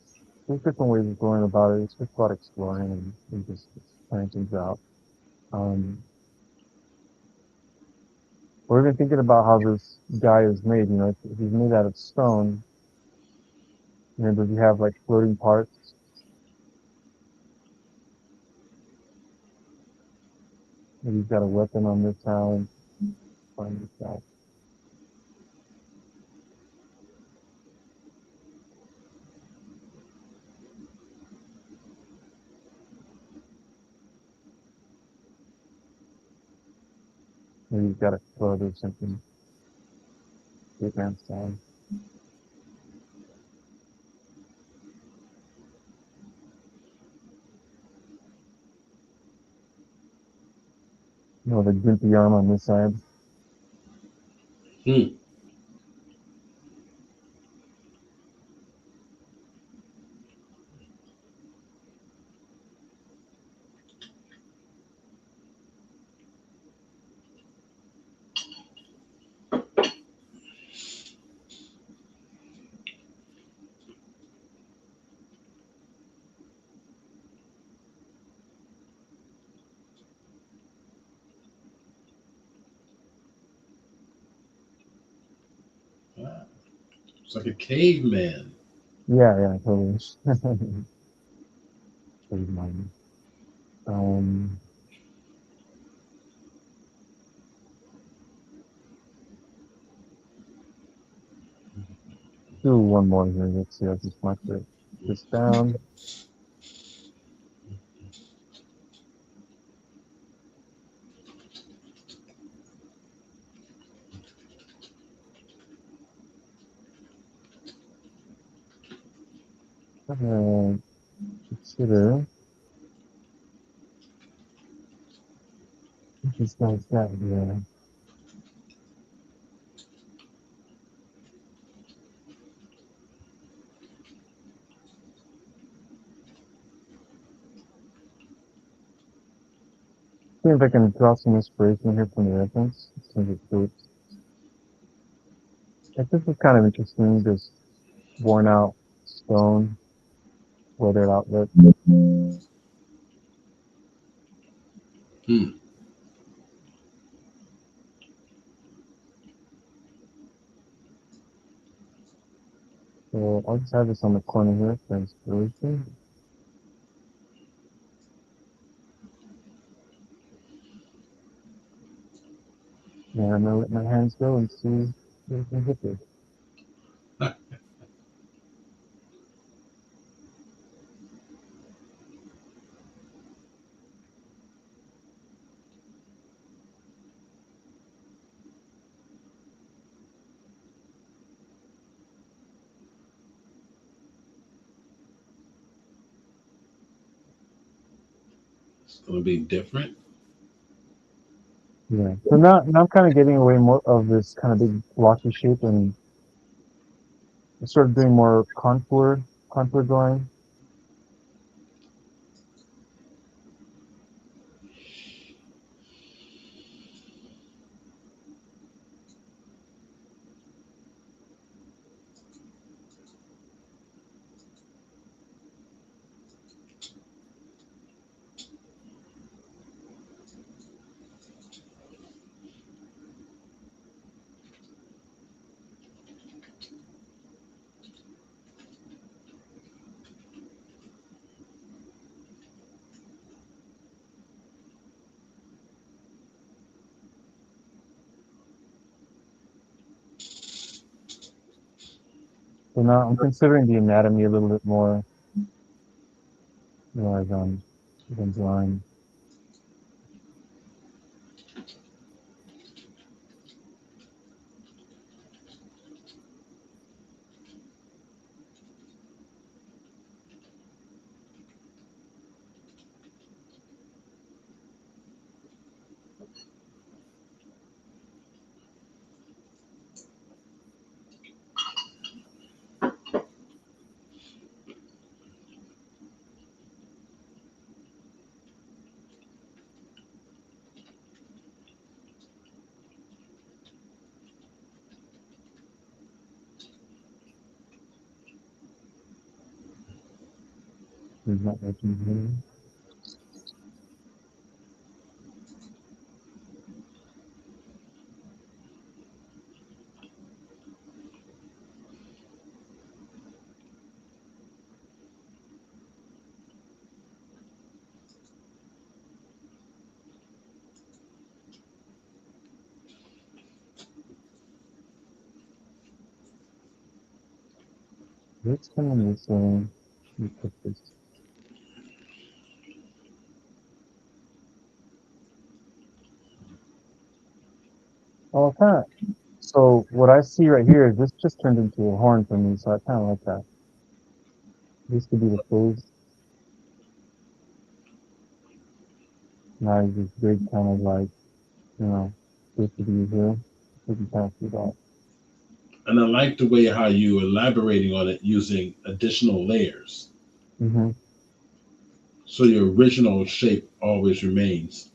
different ways of going about it. It's just about exploring and just trying things out. Um, we're even thinking about how this guy is made. If he's made out of stone, does he have like floating parts? Maybe he's got a weapon on this side. Find this out. Maybe he's got a club or something. Big man side. The gimpy arm on this side. Hmm. Wow. It's like a caveman. Yeah, totally. Save mine. Um, do one more here. Let's see. I'll just mark this down. Consider what this guy's got here. See if I can draw some inspiration here from the reference. Some of the fruits. Like this is kind of interesting. This worn out stone, weathered outlet. Hmm. So I'll just have this on the corner here for inspiration. And I'm gonna let my hands go and see if I can hit this. It's going to be different. Yeah. So now I'm kind of getting away more of this kind of big blocky shape and sort of doing more contour drawing. So now I'm considering the anatomy a little bit more, as I'm drawing. He's not working here. It's kind of missing. Let me put this. Oh, kind of. So what I see right here is this just turned into a horn for me, so I kind of like that. This could be the face. Now it's this big kind of like, this could be here. We can kind of see that. And I like the way how you elaborating on it using additional layers. Hmm. So your original shape always remains.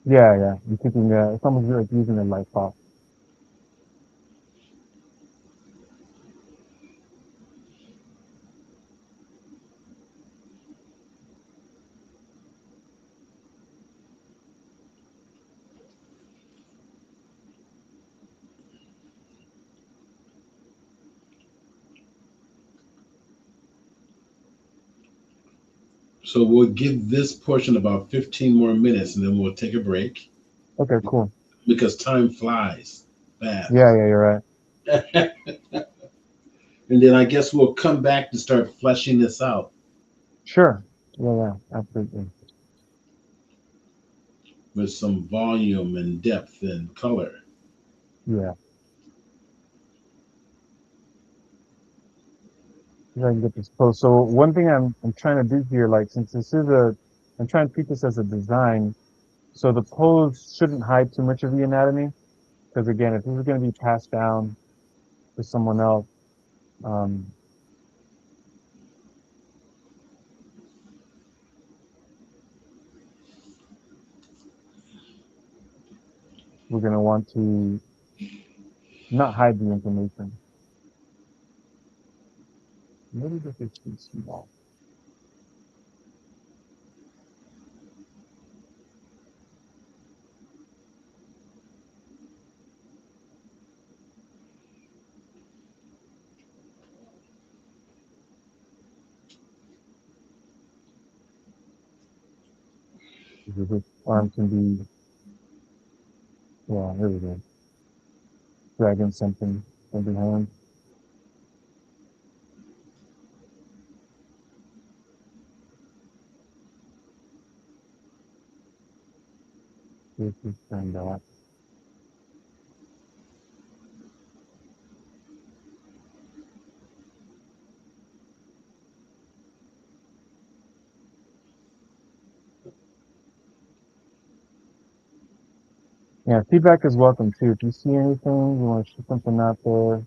Yeah. I'm thinking it's almost like using a light pop. So we'll give this portion about 15 more minutes and then we'll take a break Okay, cool. because time flies fast. Yeah, you're right. And then I guess we'll come back to start fleshing this out Sure. Yeah, absolutely. with some volume and depth and color. Yeah. See if I can get this close. So one thing I'm trying to do here, like since I'm trying to treat this as a design, so the pose shouldn't hide too much of the anatomy, because again, if this is going to be passed down to someone else, um, we're going to want to not hide the information. Maybe this is too small. Because this arm can be, yeah, there we go, dragging something from behind. This is turned out. Yeah, feedback is welcome too. If you see anything, you want to shoot something out there,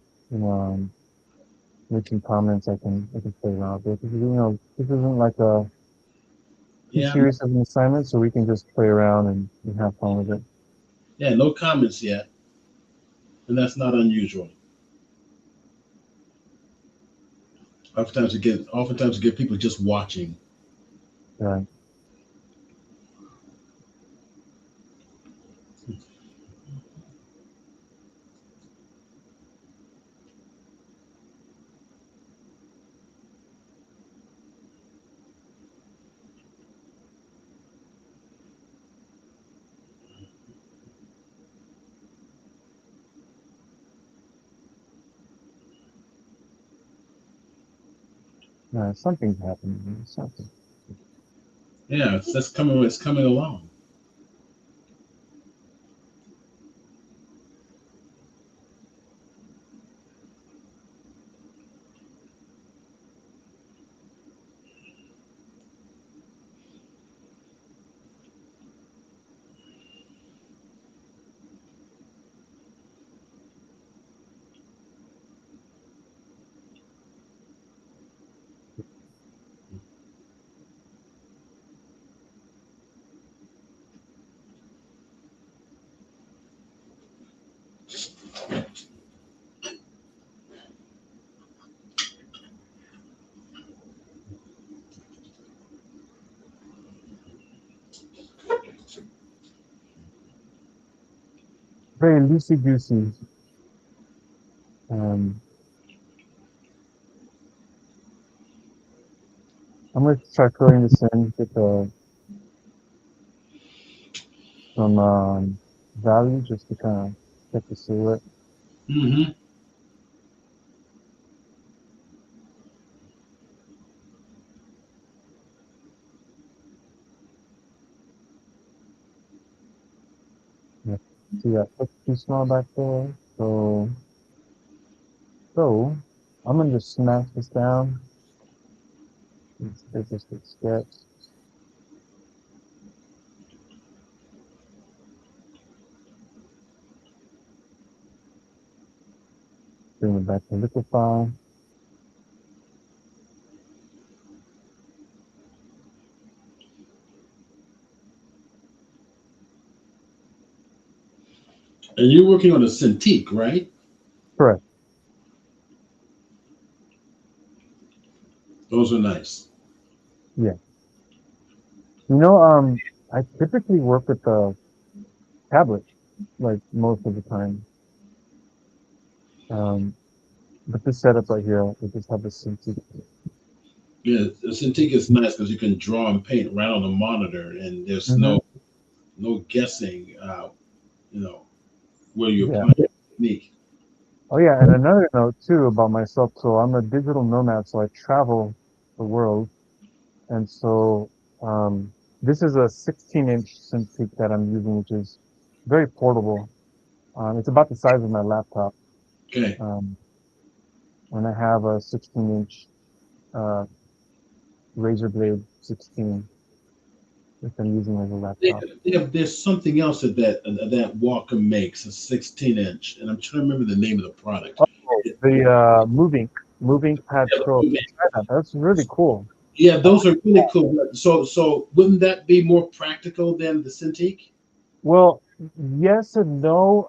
make some comments. I can play around with it. Because, this isn't like a too Yeah, serious of an assignment, so we can just play around and have fun with it. yeah, no comments yet, and that's not unusual. Oftentimes you get people just watching. Right. Something's happening. Something. Yeah, it's that's coming. It's coming along. Very loosey goosey. Um, I'm gonna try filling this in with some value just to kind of get the silhouette. Hmm. Yeah. See that looks too small back there. So I'm gonna just smash this down. It's just a sketch. Bring it back to liquify. And you're working on a Cintiq, right? Correct. Those are nice. Yeah. I typically work with the tablet, like most of the time. Um, but this setup right here, I just have the Cintiq. Yeah, the Cintiq is nice because you can draw and paint right on the monitor, and there's Hmm. no guessing. You know where you're Yeah. applying technique. Oh yeah, and another note too about myself. So I'm a digital nomad, so I travel the world, and so um, this is a 16-inch Cintiq that I'm using, which is very portable. It's about the size of my laptop, Okay. um, and I have a 16-inch uh, Razer Blade 16 that I'm using as a laptop. There's something else that Walker makes, a 16 inch, and I'm trying to remember the name of the product. Oh, It- the Moving Pad Pro. You try that. That's really cool. yeah, I those like. are really cool. So wouldn't that be more practical than the Cintiq? Well, yes and no.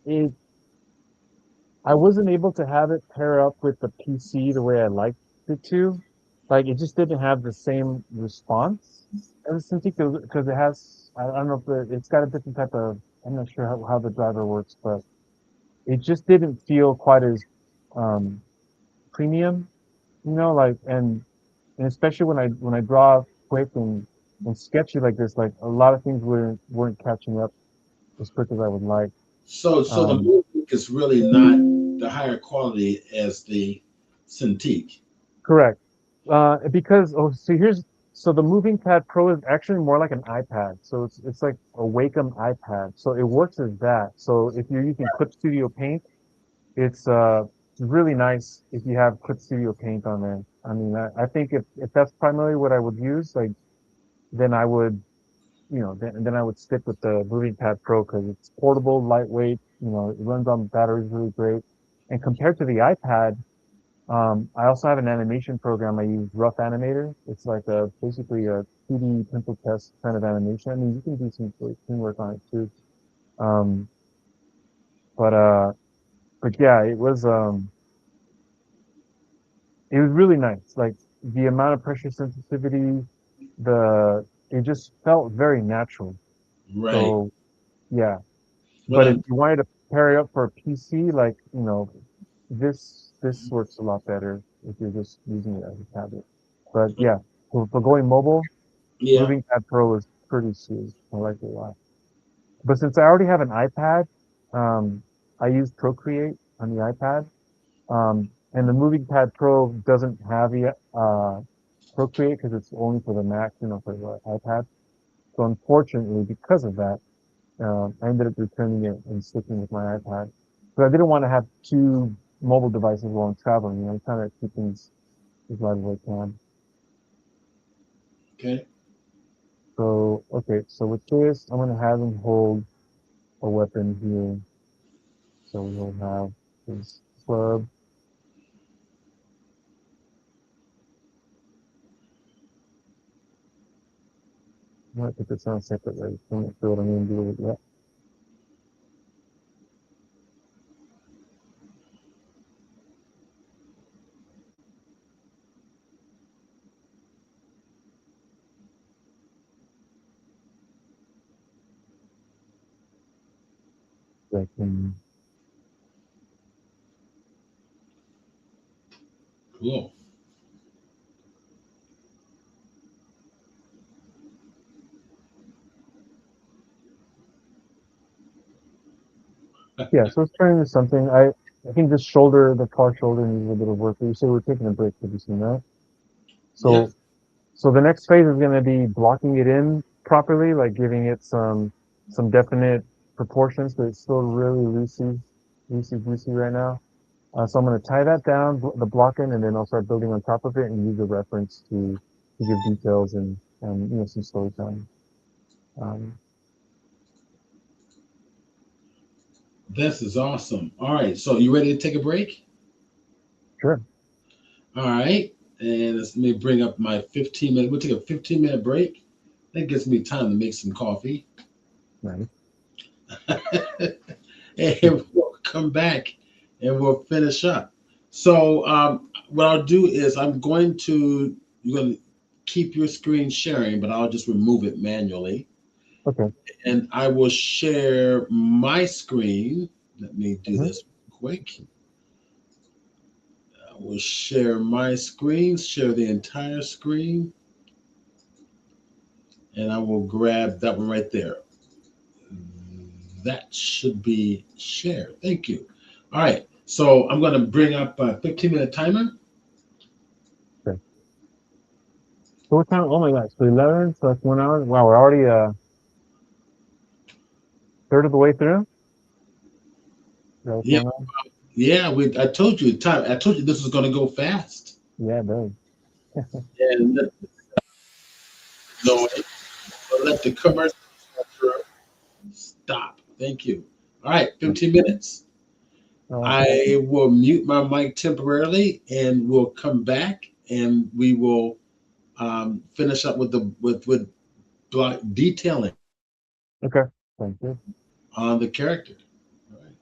It I wasn't able to have it pair up with the PC the way I liked it to. Like it just didn't have the same response as the Cintiq because it has. I don't know if it's got a different type of. I'm not sure how the driver works, but it just didn't feel quite as um, premium, and especially when I draw quick and sketchy like this, like a lot of things weren't catching up as quick as I would like. So the Um, Movic is really not the higher quality as the Cintiq. Correct. Because so the Moving Pad Pro is actually more like an iPad. So it's like a Wacom iPad. So it works as that. So if you're using Clip Studio Paint, it's really nice if you have Clip Studio Paint on there. I mean, I think if that's primarily what I would use, like then I would then I would stick with the Moving Pad Pro because it's portable, lightweight, it runs on batteries really great. And compared to the iPad, I also have an animation program. I use Rough Animator. It's like basically a 2D pencil test kind of animation. I mean, you can do some great work on it too. Um, but uh, but yeah, it was really nice. Like the amount of pressure sensitivity, it just felt very natural. Right. So yeah, Well, but if you wanted to pair it up for a PC, like, this works a lot better if you're just using it as a tablet. But yeah, for going mobile, yeah. Moving Pad Pro is pretty sweet. I like it a lot. But since I already have an iPad, I use Procreate on the iPad. And the Moving Pad Pro doesn't have yet Procreate because it's only for the Mac, for the iPad. So unfortunately, because of that, I ended up returning it and sticking with my iPad. But I didn't want to have two mobile devices while I'm traveling. I'm trying to keep things as light as I can. Okay. So, okay, so with this, I'm going to have him hold a weapon here. So we'll have his club. I might put this on separately. I'm not sure what I'm going to do with it yet. So I can, Cool. yeah, so let's turn into something. I think this the far shoulder needs a bit of work. You say we're taking a break. Have you seen that? Yep. So So the next phase is going to be blocking it in properly, like giving it some definite proportions, but it's still really loosey right now. So I'm going to tie that down, the block in, and then I'll start building on top of it and use a reference to give details and some storytelling. Um, This is awesome. All right. So you ready to take a break? sure. All right. And let me bring up my 15-minute. We'll take a 15-minute break. That gives me time to make some coffee. Right. And we'll come back and we'll finish up. So what I'll do is you're going to keep your screen sharing, but I'll just remove it manually. Okay. And I will share my screen. Let me do Mhm. this quick. I will share my screen, share the entire screen, and I will grab that one right there. That should be shared. Thank you. All right. So I'm going to bring up a 15-minute timer. Okay. So what time? Oh my gosh. So 11, so that's 1 hour. Wow, we're already a third of the way through. Is that what's Yeah, going on? yeah. I told you time. I told you this was going to go fast. Yeah, it does. And no, let the commercial stop. Thank you. All right, 15 minutes. Okay. I will mute my mic temporarily, and we'll come back, and we will finish up with the with block detailing Okay. Thank you. on the character. All right.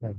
Okay.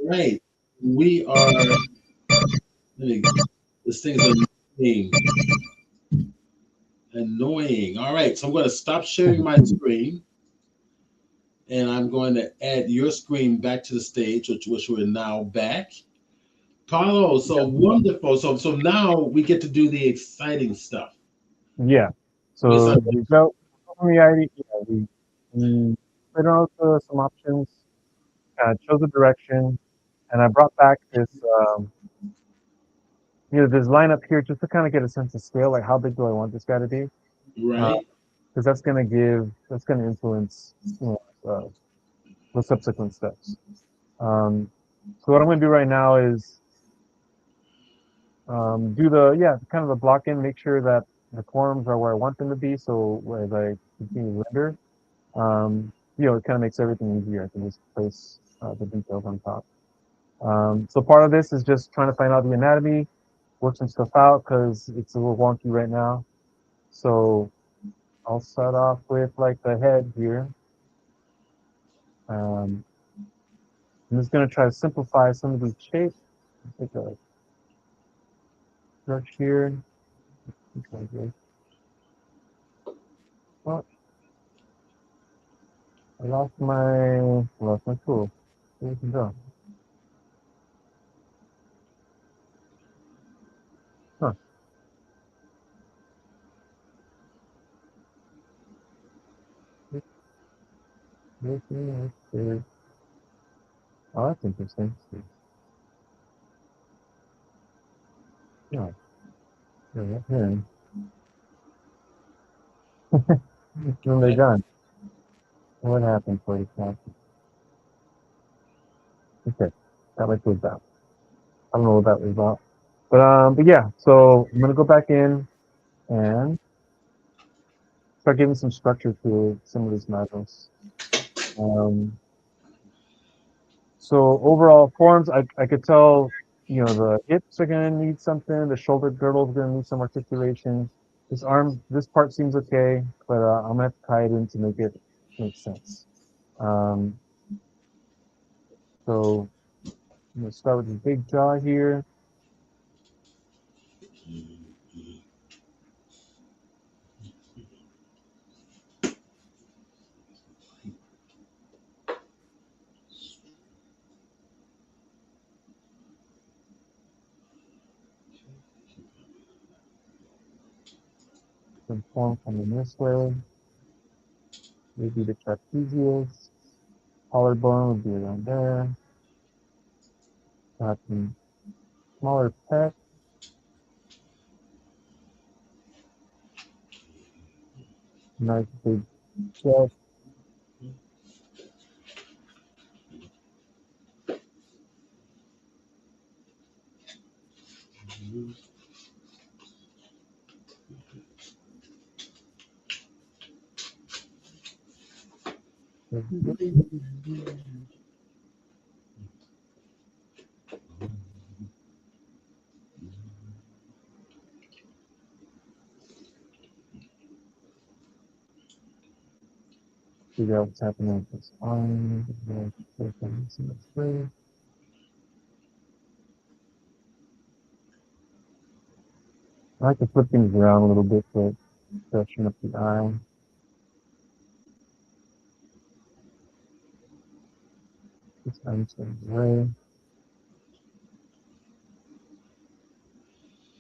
right. We are. This thing's annoying. Annoying. All right, so I'm going to stop sharing my screen, and I'm going to add your screen back to the stage, which we're now back. Paulo, so wonderful. So now we get to do the exciting stuff. Yeah. Yes, So we built from the idea. Yeah, we put out some options, chose a direction, and I brought back this this line up here just to kind of get a sense of scale, like how big do I want this guy to be? right. Because that's gonna influence uh, the subsequent steps. So what I'm gonna do right now is do kind of the block in, make sure that the forms are where I want them to be. So as I continue to render, it kind of makes everything easier. I can just place the details on top. So part of this is just trying to find out the anatomy, work some stuff out because it's a little wonky right now. So I'll start off with like the head here. Um, I'm just going to try to simplify some of these shapes. Take a brush here. Okay, oh, I lost my tool. Where did it go? Huh. Oh, that's interesting. Yeah, here. When they're done. What happened for you, Captain? Okay, got my tools out. I don't know what that was about. But yeah, so I'm gonna go back in and start giving some structure to some of these models. Um, so overall forms, I could tell, the hips are gonna need something, the shoulder girdle is gonna need some articulation. This part seems okay, but I'm gonna have to tie it in to make it make sense. Um, so I'm gonna start with the big jaw here. Some form coming this way. Maybe the trapezius. Collarbone would be around there. Got some smaller pec. Nice big chest. Figure out what's happening with this arm. I like to flip things around a little bit to freshen up the eye. This arm's going away.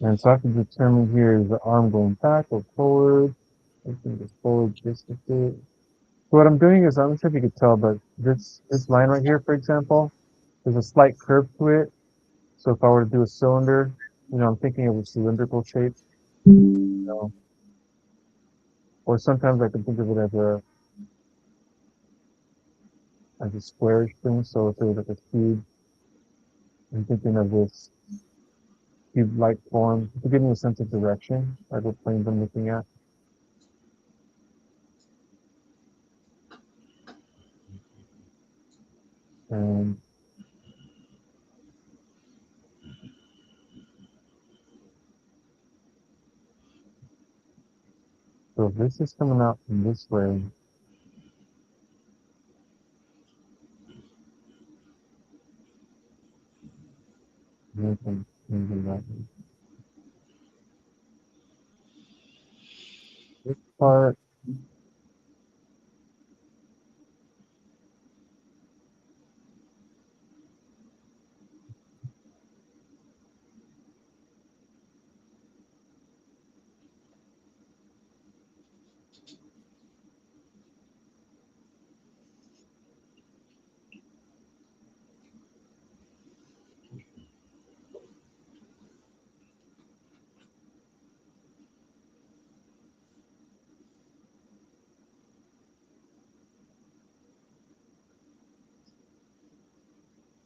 And so I have to determine here is the arm going back or forward. Everything goes forward just a bit. So what I'm doing is, I'm not sure if you could tell, but this line right here, for example, there's a slight curve to it. So if I were to do a cylinder, I'm thinking of a cylindrical shape, or sometimes I can think of it as a squarish thing. So if it was like a cube, I'm thinking of this cube-like form to give me a sense of direction, like what planes I'm looking at. And so if this is coming out from this way, Anything, anything like this part.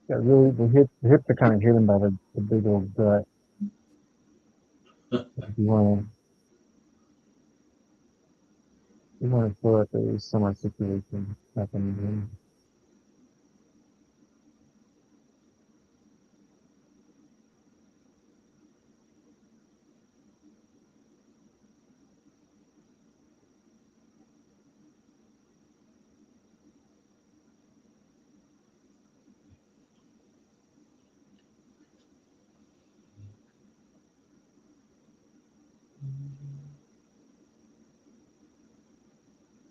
Yeah, really, the hips are kind of hidden by the big old gut. If you want to feel that there is some articulation happening.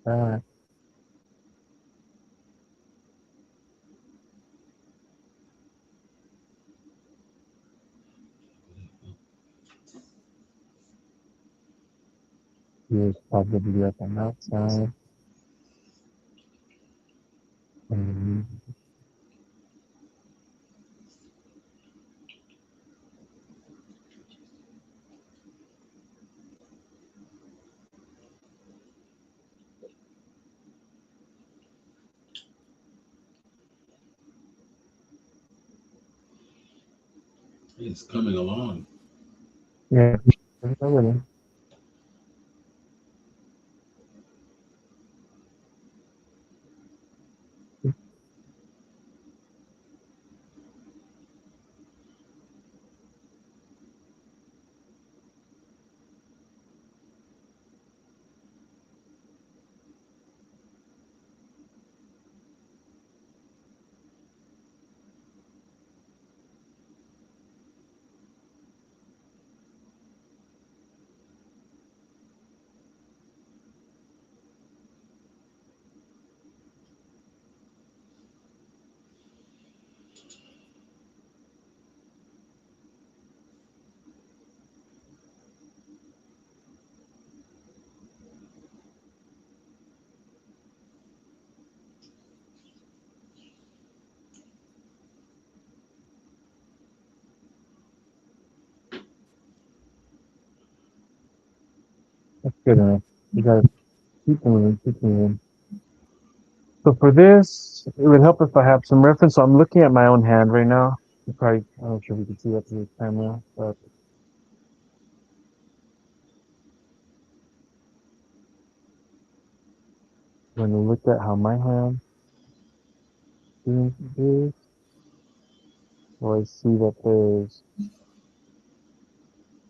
Back. Here's probably up on that side. And It's coming along. yeah, really. That's good enough. You gotta keep moving, keep moving. So for this, it would help if I have some reference. So I'm looking at my own hand right now. You probably, I'm not sure if you can see that through the camera, but when you look at how my hand seems to do, so I see that there's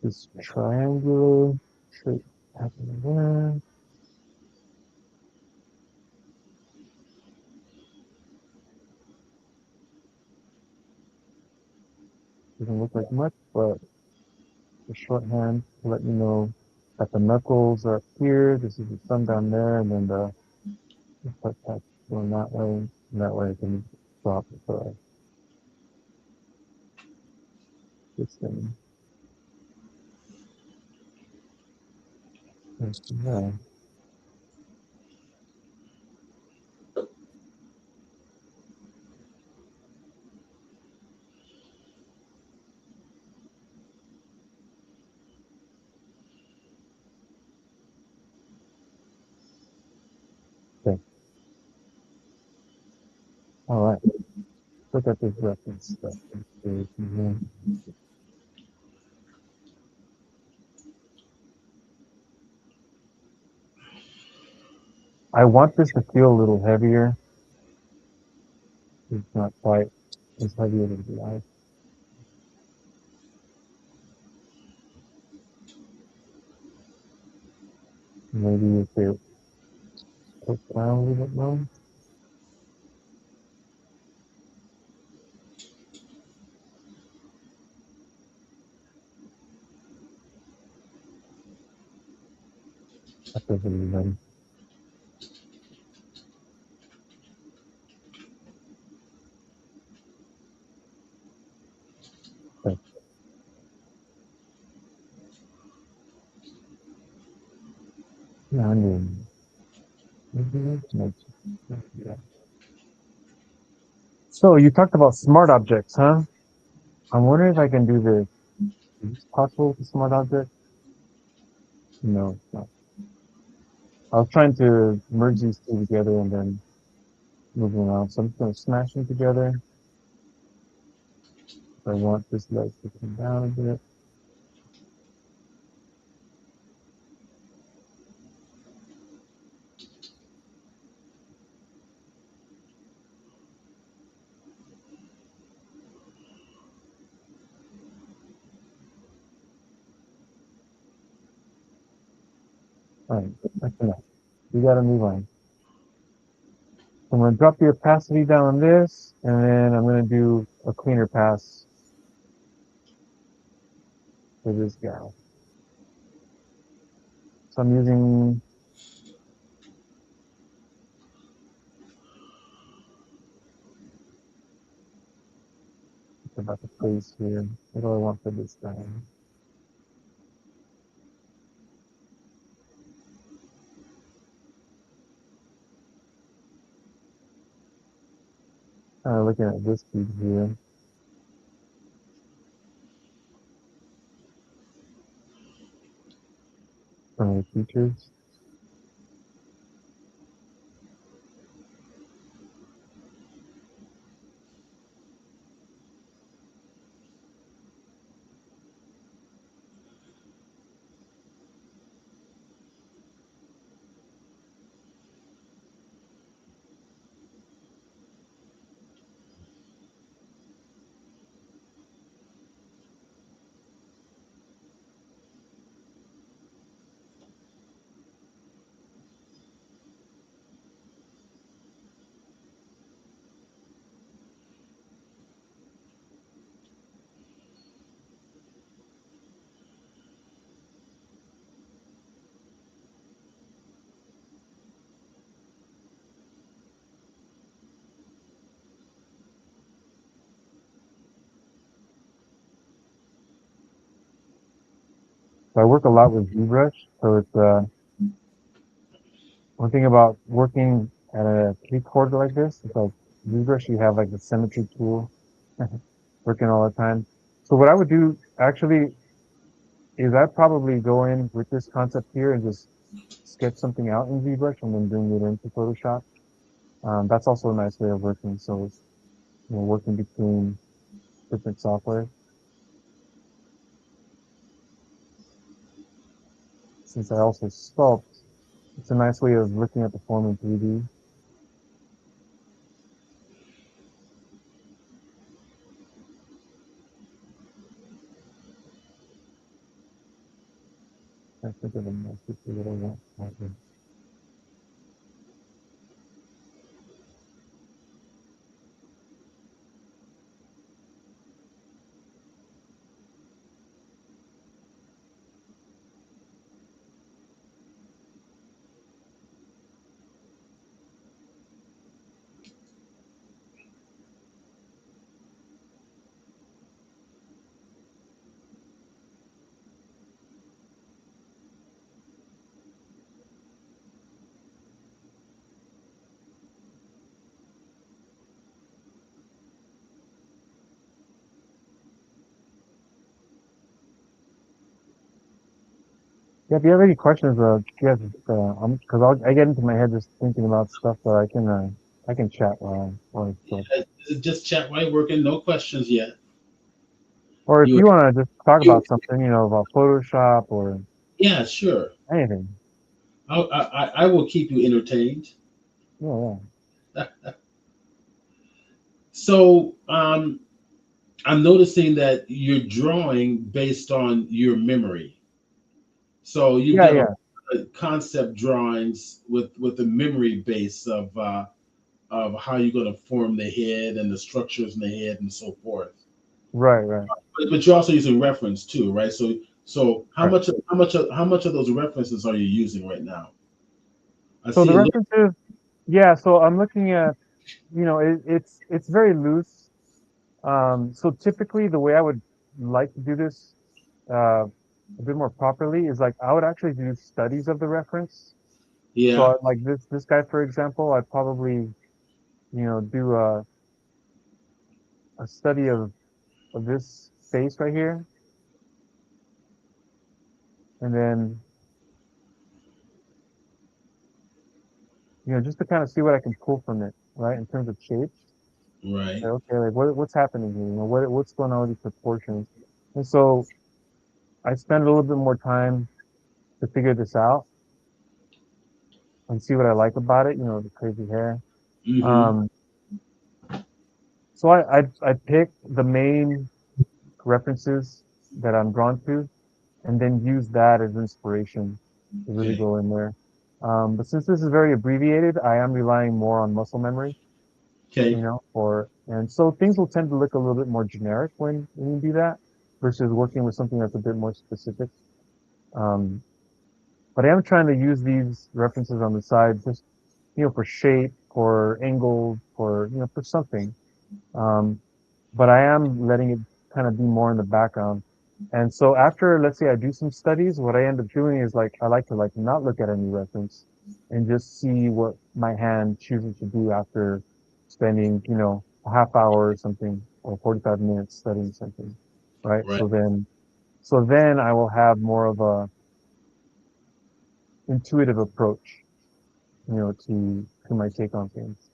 this triangular shape happening there. Doesn't look like much, but the shorthand to let me know that the knuckles are up here. This is the thumb down there, and then the part that's going that way. And that way I can drop this thing. Yeah. Okay. All right. Look at this reference stuff. I want this to feel a little heavier. It's not quite as heavy as it'd like. Maybe if it push down a little bit more. That's everybody. But, yeah, I mean, maybe that's yeah. So you talked about smart objects, huh? I'm wondering if I can do this. Is this possible with a smart object? No, it's not. I was trying to merge these two together and then move them around. So I'm just going to smash them together. I want this leg to come down a bit. All right, that's enough. We got to move on. I'm going to drop the opacity down on this, and then I'm going to do a cleaner pass for this guy. So I'm using about the face here. What do I want for this guy? Looking at this piece here, some of the features. So I work a lot with ZBrush, so it's one thing about working at a keyboard like this. It's like ZBrush, you have like the symmetry tool working all the time. So what I would do actually is I'd probably go in with this concept here and just sketch something out in ZBrush and then bring it into Photoshop. That's also a nice way of working. So it's, working between different software. Since I also sculpt, it's a nice way of looking at the form in 3D. I think of a nice picture that I want. Yeah, if you have any questions, you guys, because I get into my head just thinking about stuff, so I can chat while I talk. Just chat while you're working. No questions yet. Or if You, you want to just talk you, about something, about Photoshop or yeah, sure. anything. I will keep you entertained. Yeah, yeah. So, I'm noticing that you're drawing based on your memory. So you've Yeah, done yeah. a concept drawings with the memory base of how you're going to form the head and the structures in the head and so forth. Right, right. But you're also using reference too, right? So So Right. how much of those references are you using right now? I So see the a little. references, yeah. So I'm looking at, it's very loose. So typically the way I would like to do this a bit more properly is like I would actually do studies of the reference. So Yeah. like this guy, for example, I'd probably, do a study of this face right here, and then, just to kind of see what I can pull from it, right, in terms of shapes. Say, Right. okay, like what's happening here? What's going on with these proportions? And so I spend a little bit more time to figure this out and see what I like about it. The crazy hair. Mm-hmm. Um, so I pick the main references that I'm drawn to, and then use that as inspiration to really Okay. go in there. But since this is very abbreviated, I am relying more on muscle memory, Okay. and so things will tend to look a little bit more generic when you do that versus working with something that's a bit more specific. Um, but I am trying to use these references on the side just, for shape, for angle, for something. Um, but I am letting it kind of be more in the background. And so after, let's say I do some studies, what I end up doing is like, I like to like not look at any reference and just see what my hand chooses to do after spending, a half hour or something or 45 minutes studying something. Right. Right. So then I will have more of a intuitive approach, to my take on things.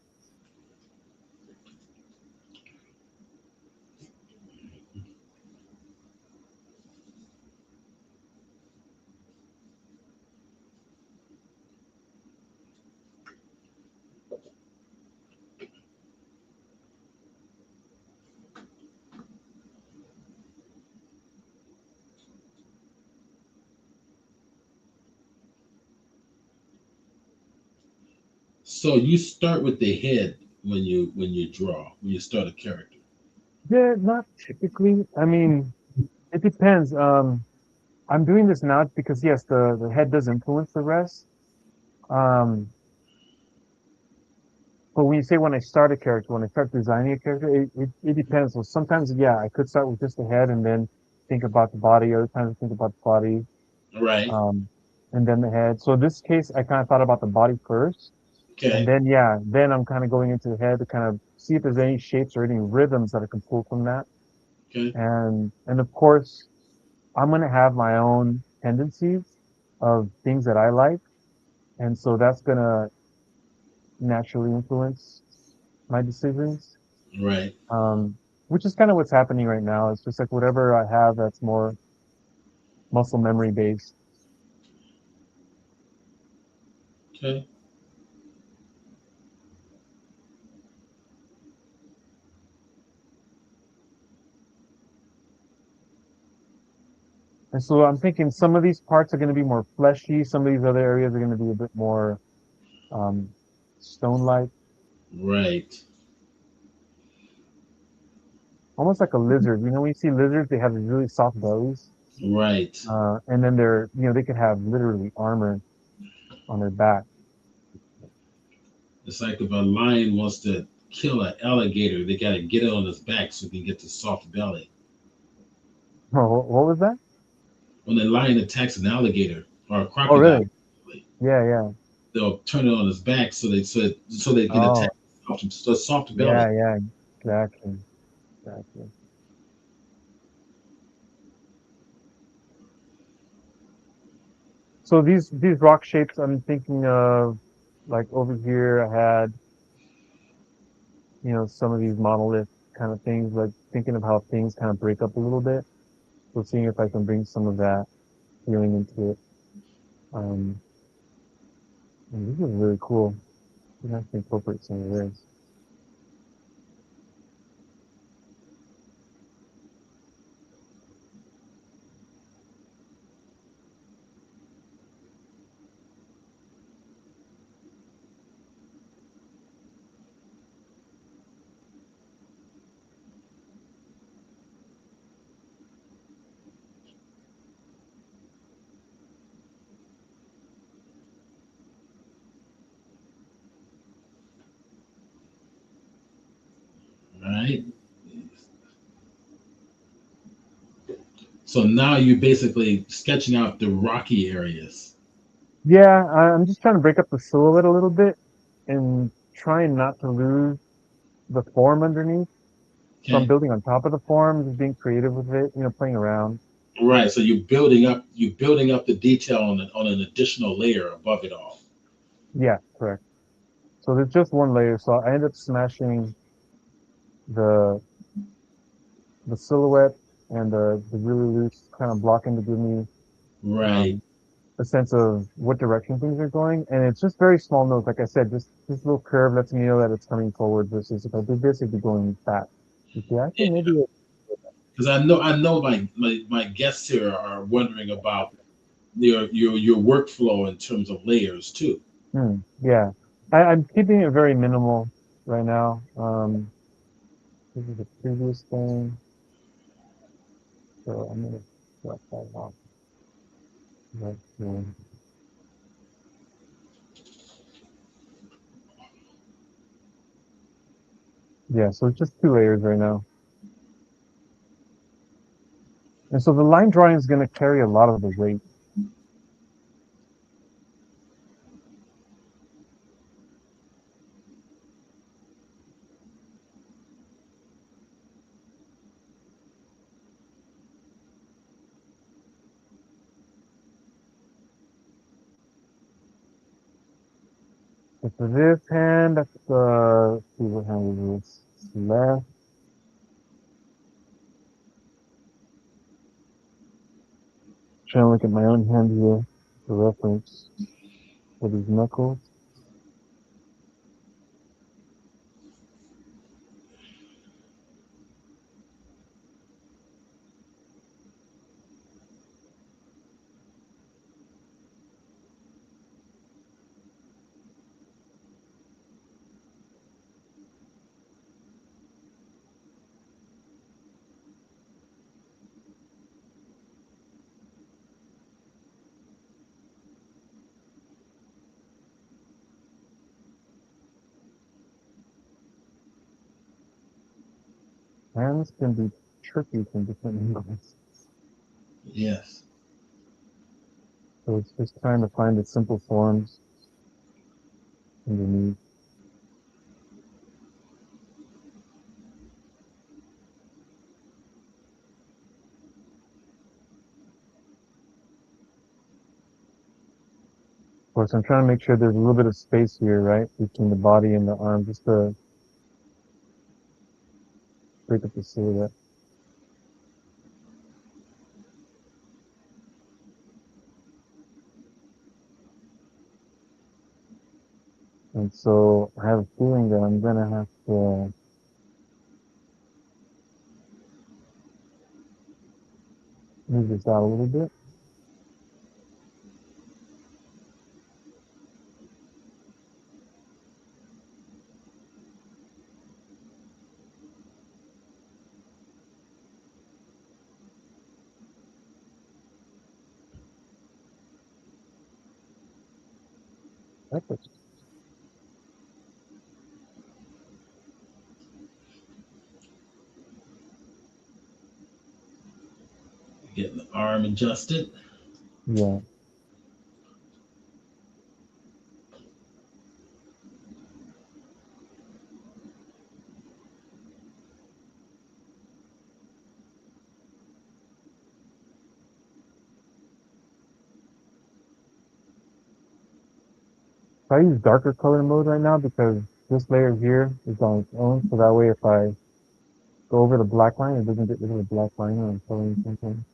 So you start with the head when you draw, when you start a character. Yeah, not typically. I mean, it depends. I'm doing this now because yes, the head does influence the rest. Um, but when you say when I start a character, when I start designing a character, it depends. So sometimes, yeah, I could start with just the head and then think about the body. Other times, I think about the body, Right. um, and then the head. So in this case, I kind of thought about the body first, and Okay. then yeah, then I'm kind of going into the head to kind of see if there's any shapes or any rhythms that I can pull from that. Okay. And of course, I'm gonna have my own tendencies of things that I like. And so that's going to naturally influence my decisions, Right. um, which is kind of what's happening right now. It's just like whatever I have that's more muscle memory based. Okay. And so I'm thinking some of these parts are going to be more fleshy. Some of these other areas are going to be a bit more um, stone-like, Right. almost like a lizard. When you see lizards, they have these really soft bellies. Right. And then they could have literally armor on their back. It's like if a lion wants to kill an alligator, they got to get it on his back so he can get the soft belly. Oh, what was that? When a lion attacks an alligator or a Oh, crocodile, really? Yeah, yeah. they'll turn it on his back so they can Oh, attack the soft belly. yeah, yeah, exactly. Exactly. So these rock shapes I'm thinking of, like over here I had, some of these monolith kind of things, like thinking of how things kind of break up a little bit. So seeing if I can bring some of that feeling into it. Um, and this is really cool. You have to incorporate some of this. So now you're basically sketching out the rocky areas. Yeah, I'm just trying to break up the silhouette a little bit and trying not to lose the form underneath. So I'm Okay. building on top of the form, just being creative with it, playing around. Right. So you're building up the detail on an additional layer above it all. Yeah, correct. So there's just one layer. So I end up smashing the the silhouette and the really loose kind of blocking to give me Right. um, a sense of what direction things are going. And it's just very small notes. Like I said, just this little curve lets me know that it's coming forward versus if I did this, it'd be going back. You see, actually, maybe Because I know my guests here are wondering about your workflow in terms of layers too. yeah. I'm keeping it very minimal right now. This is the previous thing. So I'm going to select that off. Right here. Yeah, so it's just two layers right now. And so the line drawing is going to carry a lot of the weight. So for this hand, that's let's see what hand is this? Left. Trying to look at my own hand here for reference for these knuckles. Hands can be tricky from different angles. Yes. So it's just trying to find the simple forms underneath. Of course, I'm trying to make sure there's a little bit of space here, right, between the body and the arm, just to break up the silhouette. And so I have a feeling that I'm gonna have to move this out a little bit. Perfect. Getting the arm adjusted. Yeah. So I use darker color mode right now because this layer here is on its own. So that way, if I go over the black line, it doesn't get rid of the black line when I'm coloring something.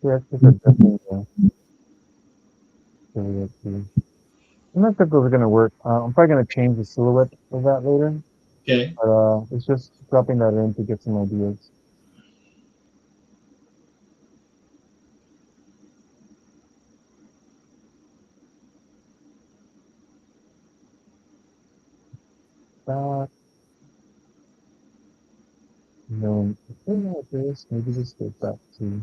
Yeah, I think that's definitely silhouette too. I'm not sure if those are gonna work. I'm probably gonna change the silhouette of that later, Okay. but it's just dropping that in to get some ideas. That, and then I think like this, maybe just get that too.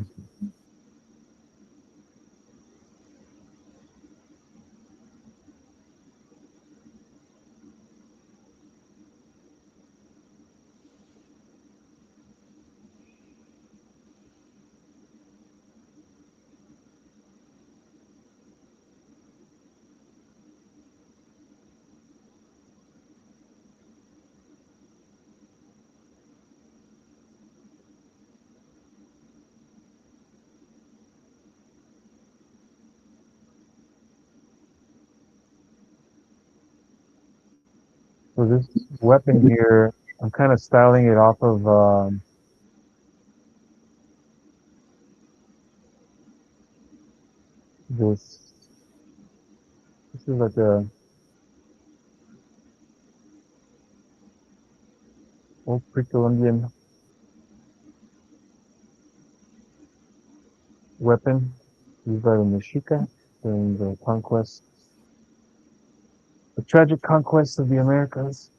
So this weapon here, I'm kind of styling it off of this. This is like a old pre-Columbian weapon used by the Mexica during the conquest, the tragic conquest of the Americas.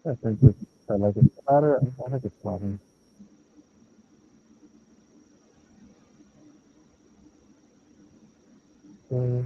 I think it's, I like it flatter. I like it flatter. Uh,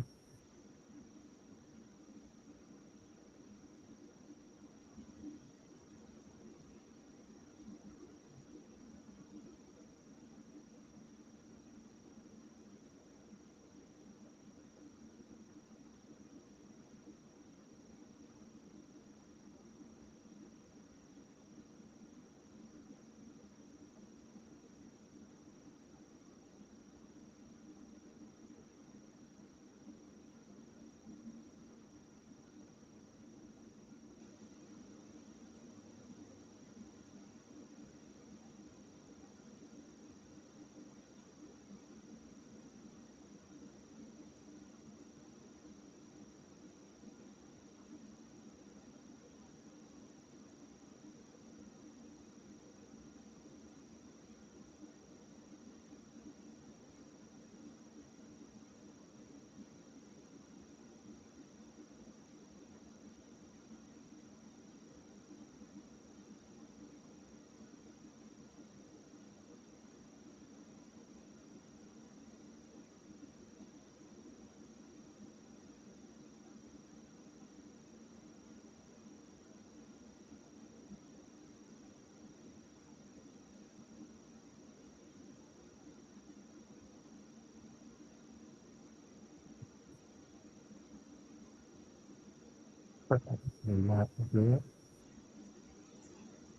perfect. And that will do it.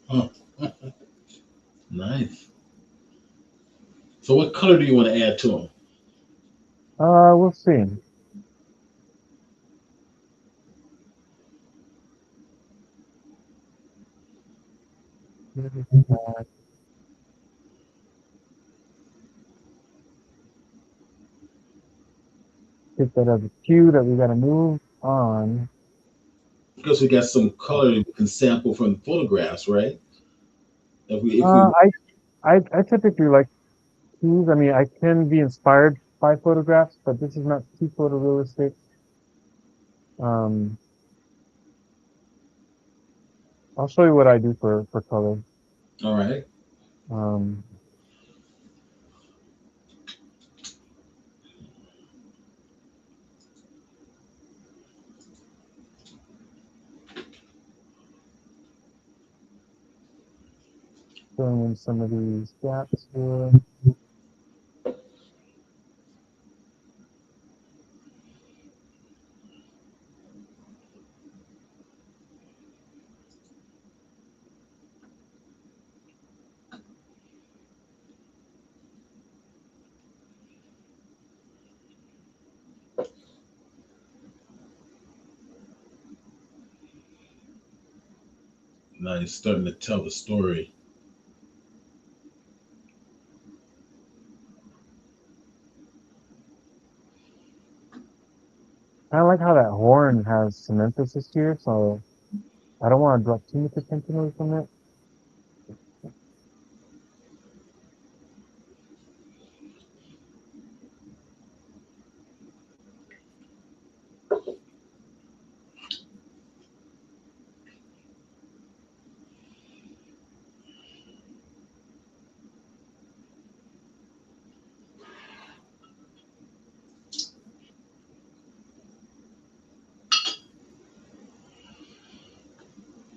Oh, nice. So what color do you want to add to them? We'll see. Take that as a cue that we got to move on. Because we got some color we can sample from the photographs, right? If we I typically like choose. I mean, I can be inspired by photographs, but this is not too photorealistic. Um, I'll show you what I do for color. All right. Um, Filling in some of these gaps here. Now you're starting to tell the story. I like how that horn has some emphasis here, so I don't want to draw too much attention away from it.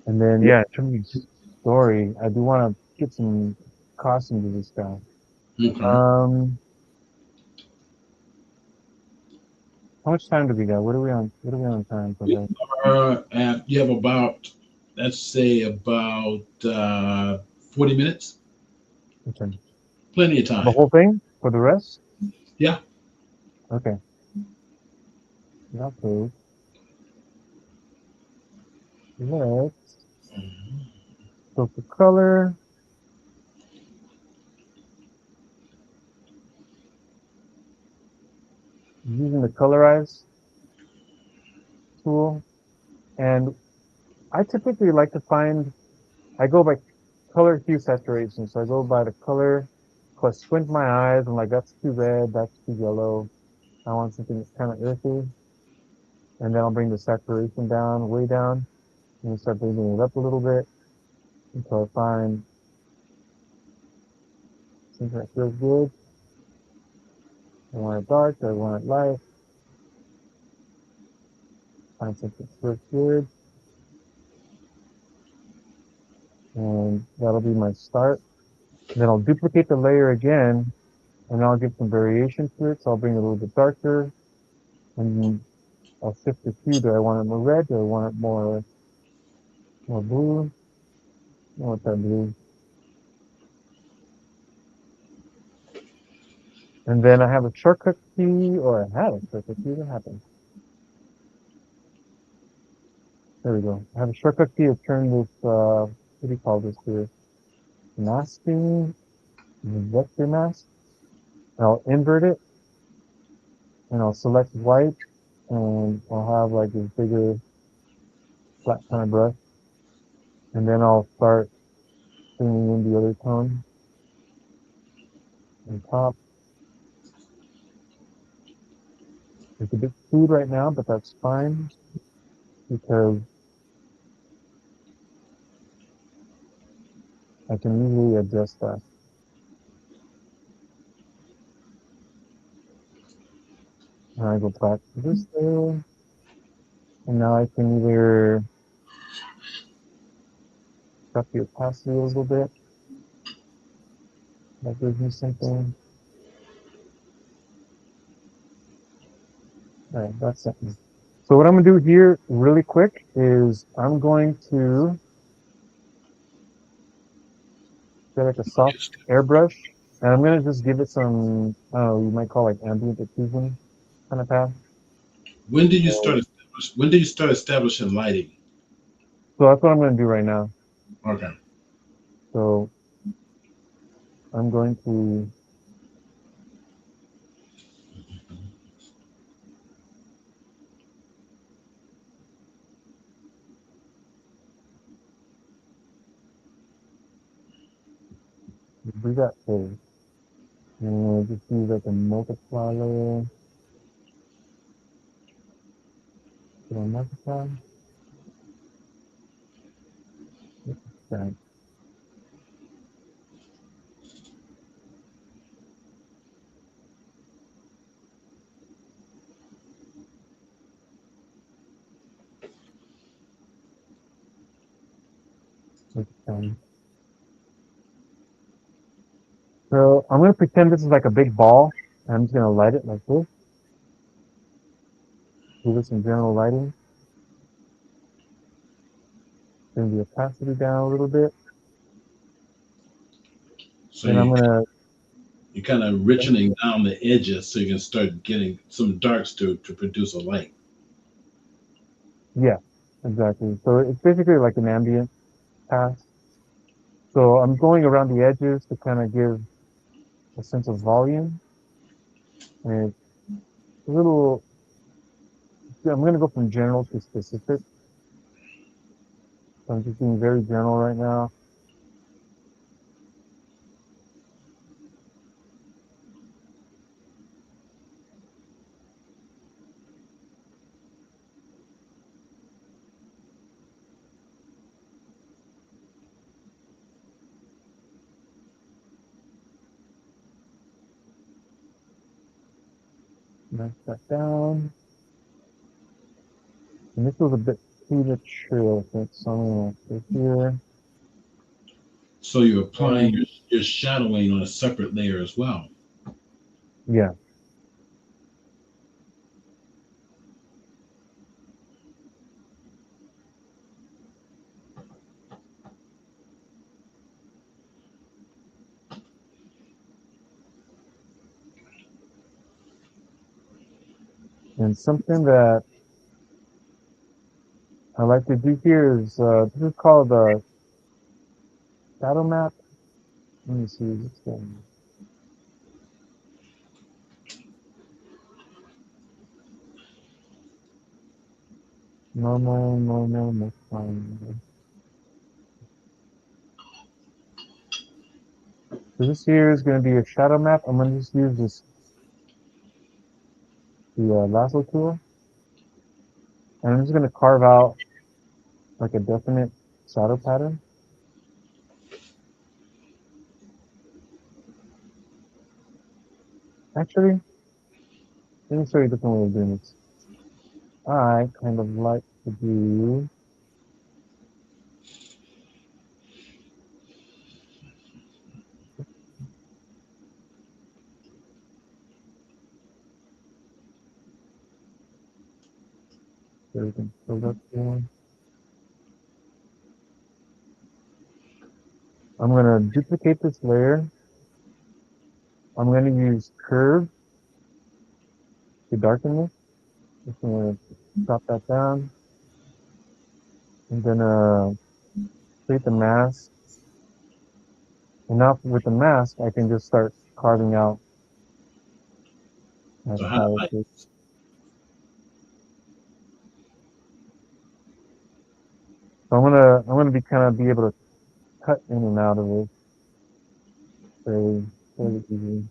And then, yeah, in terms of story, I do want to get some costumes of this guy. Okay. Um, how much time do we got? What are we on? What are we on time for We that? you have about, let's say, about 40 minutes. Okay. Plenty of The time. whole thing for the rest? Yeah. Okay. Okay. Let's go for color. Using the colorize tool, and I typically like to find. I go by color hue saturation. So I go by the color. So I squint my eyes. I'm like, that's too red. That's too yellow. I want something that's kind of earthy. And then I'll bring the saturation down, way down, and start bringing it up a little bit until I find something that feels good. I want it dark. I want it light. Find something that feels good. And that'll be my start. Then I'll duplicate the layer again, and I'll give some variation to it. So I'll bring it a little bit darker, and I'll shift the hue. Do I want it more red? Do I want it more blue? I want that blue. And then I have a shortcut key, or I had a shortcut key. What happened? There we go. I have a shortcut key to turn this, what do you call this here? Masking, vector mask. And I'll invert it, and I'll select white, and I'll have like this bigger flat kind of brush. And then I'll start bringing in the other tone on top. It's a bit crude right now, but that's fine because I can easily adjust that. And I go back to this layer, and now I can either cut the opacity a little bit. That gives me something. All right, that's something. So what I'm gonna do here really quick is I'm going to get like a soft airbrush, and I'm gonna just give it some, I don't know, you might call like ambient diffusion kind of path. When did you So start when did you start establishing lighting? that's what I'm gonna do right now. Okay. So I'm going to do that. So And just use like a multiply layer. Did I multiply? That. Okay. So I'm gonna pretend this is like a big ball. I'm just gonna light it like this. Give it some general lighting. Bring the opacity down a little bit. So Then I'm gonna, you're kind of richening down the edges so you can start getting some darks to produce a light. yeah, exactly. So it's basically like an ambient pass. So I'm going around the edges to kind of give a sense of volume. And it's a little, I'm gonna go from general to specific. So I'm just being very general right now. Knock that down. And this was a bit premature, I think. So I'm gonna go here. So you're applying And your shadowing on a separate layer as well. yeah. And something that I like to do here is this is called the shadow map. Let me see this thing. Normal, maximize. So this here is going to be a shadow map. I'm going to just use this the lasso tool, and I'm just going to carve out like a definite shadow pattern. Actually, let me show you a different way of doing this. I kind of like to do so we can build up here. I'm going to duplicate this layer. I'm going to use curve to darken this. Just going to drop that down. I'm going to create the mask. And now with the mask, I can just start carving out my So how shadow shapes. So I'm gonna be kind of be able to cut in and out of it fairly easily.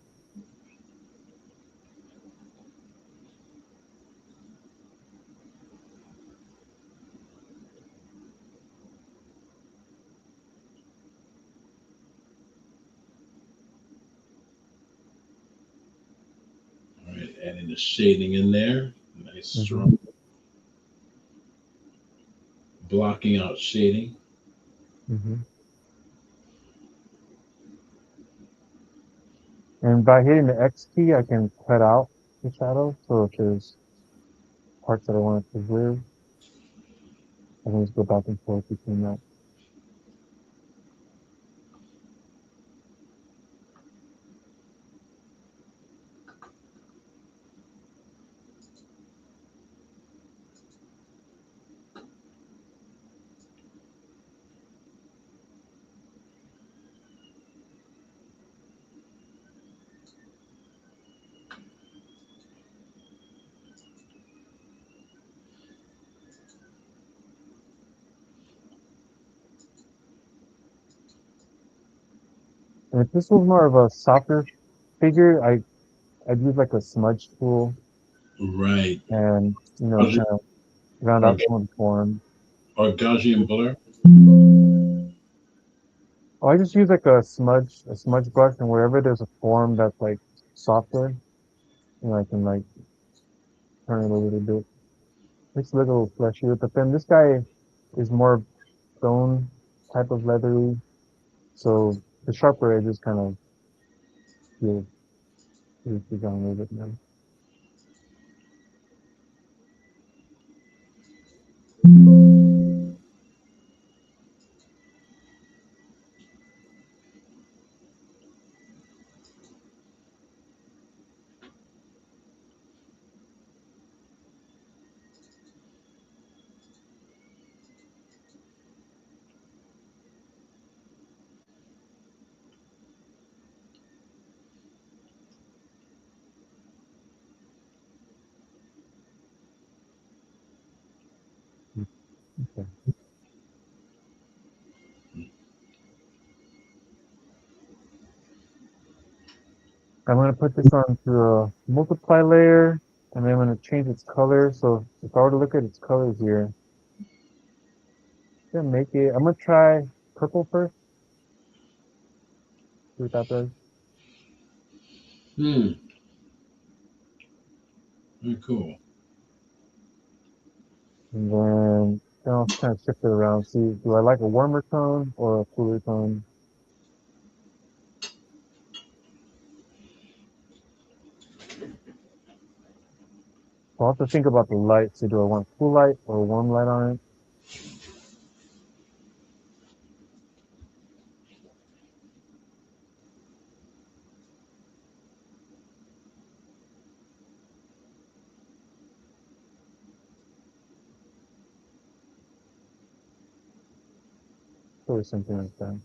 all right, adding the shading in there, nice Hmm. strong blocking out shading. Hmm. And by hitting the X key, I can cut out the shadow. So if there's parts that I want to preserve, I can just go back and forth between that. And if this was more of a softer figured I'd use like a smudge tool Right. and Gaussian kind of round or, out some of the form. or Gaussian blur. Oh, I just use like a smudge brush, and wherever there's a form that's like softer, I can like turn it a little bit. It's a little fleshier, but then this guy is more stone type of leathery, so the sharper edges kind of feel down a little bit now. Okay. I'm gonna put this onto a multiply layer, and then I'm gonna change its color. So if I were to look at its colors here, I'm gonna try purple first. See what that does. Hmm. Very cool. And then I'll kind of shift it around. See, do I like a warmer tone or a cooler tone? So I'll have to think about the light. So do I want cool light or warm light on it? Or something like that.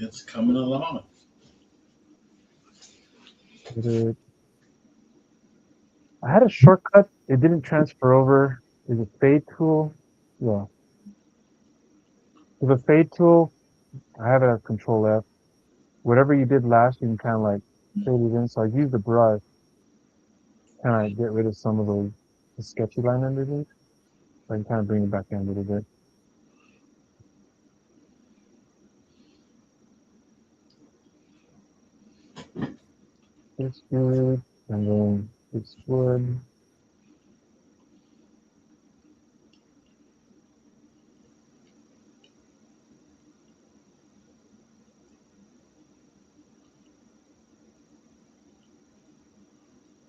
It's coming along. I had a shortcut. It didn't transfer over. Is it fade tool? Yeah. With a fade tool, I have it as Control F. Whatever you did last, you can kind of like fade it in. So I use the brush, kind of get rid of some of the sketchy line underneath. So I can kind of bring it back in a little bit. It's good. And then it's wood.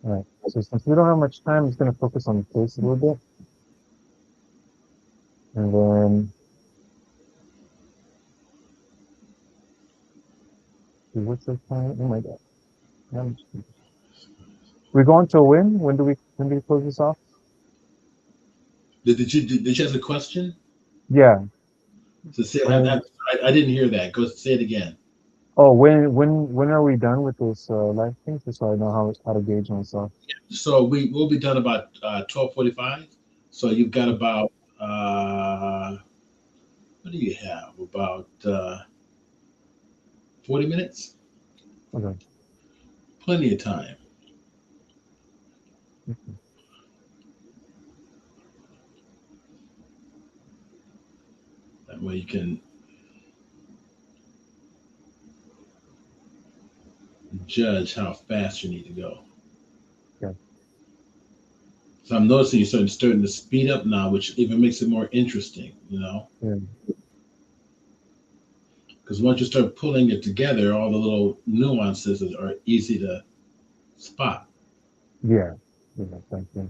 All right. So since we don't have much time, I'm just going to focus on the face a little bit. And then, what's the time? Oh my God. We go on to a win? When do we close this off? Did you have a question? Yeah. To say, When, I didn't hear that. Go say it again. Oh, when are we done with this live thing? Just so I know how to gauge myself. So we will be done about 12:45. So you've got about what do you have? About 40 minutes? Okay. Plenty of time. That way you can judge how fast you need to go. Yeah. So I'm noticing you're starting to speed up now, which even makes it more interesting, Yeah. because once you start pulling it together, all the little nuances are easy to spot. Yeah. Yeah. Thank you.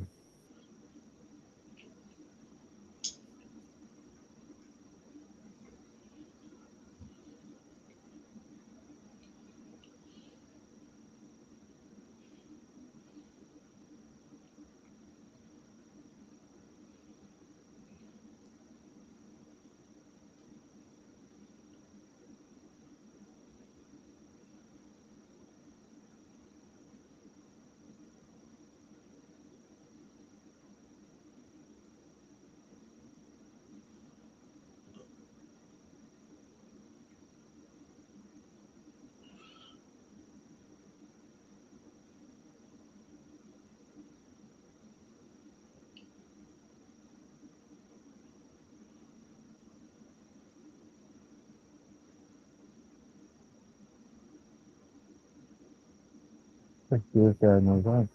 Thank you. If there are no that.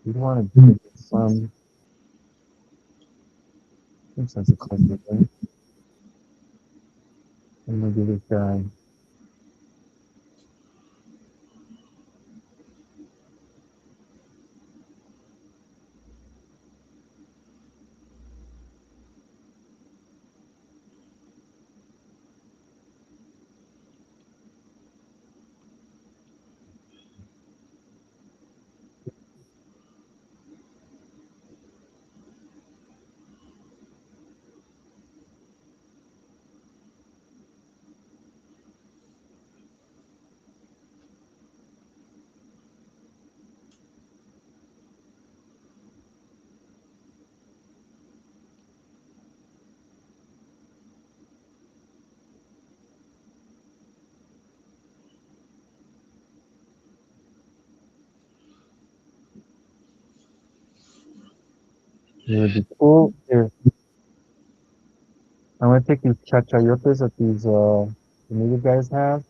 You want to get some sense of closure there. I'm gonna give this guy. It would be cool if I'm gonna take these chachayotes that these native guys have,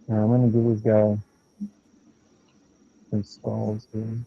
and I'm gonna give this guy some skulls here.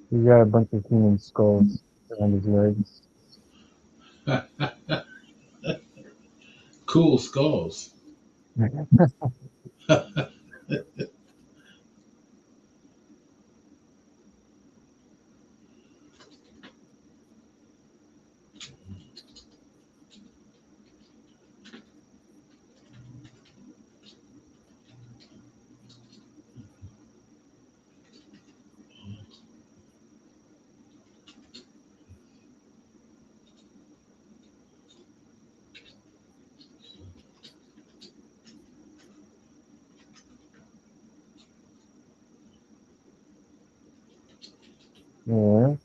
He's got a bunch of human skulls around his legs. Cool skulls. Yeah.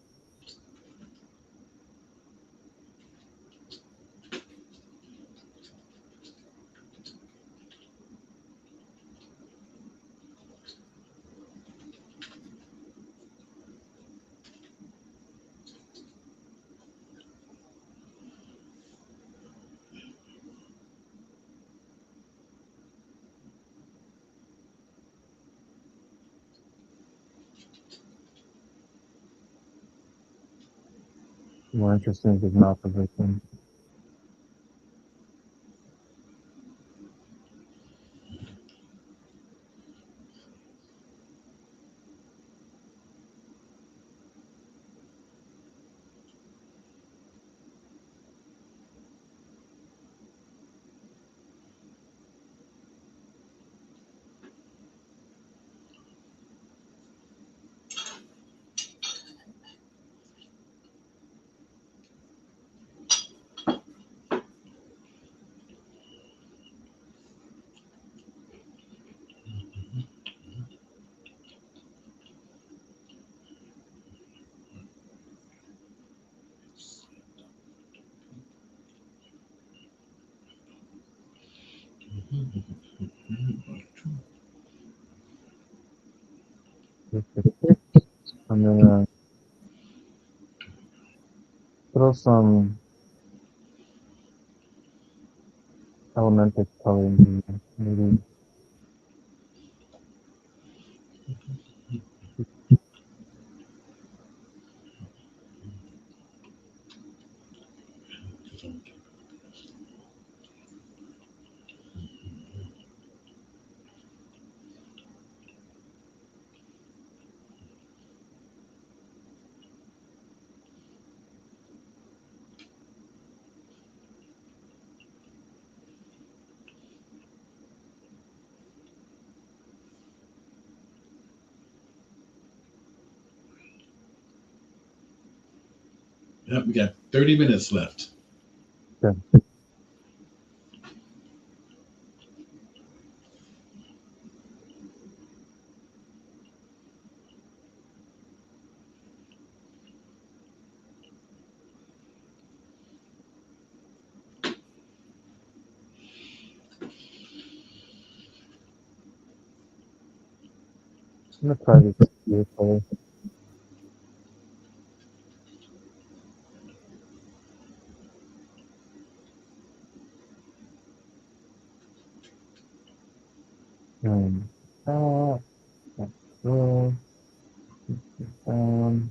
More interesting is his mouth position. I'm gonna throw some elemental color in here. Maybe Yep, we got 30 minutes left. good. I'm gonna try this blue color. Um, uh, that's blue. Um,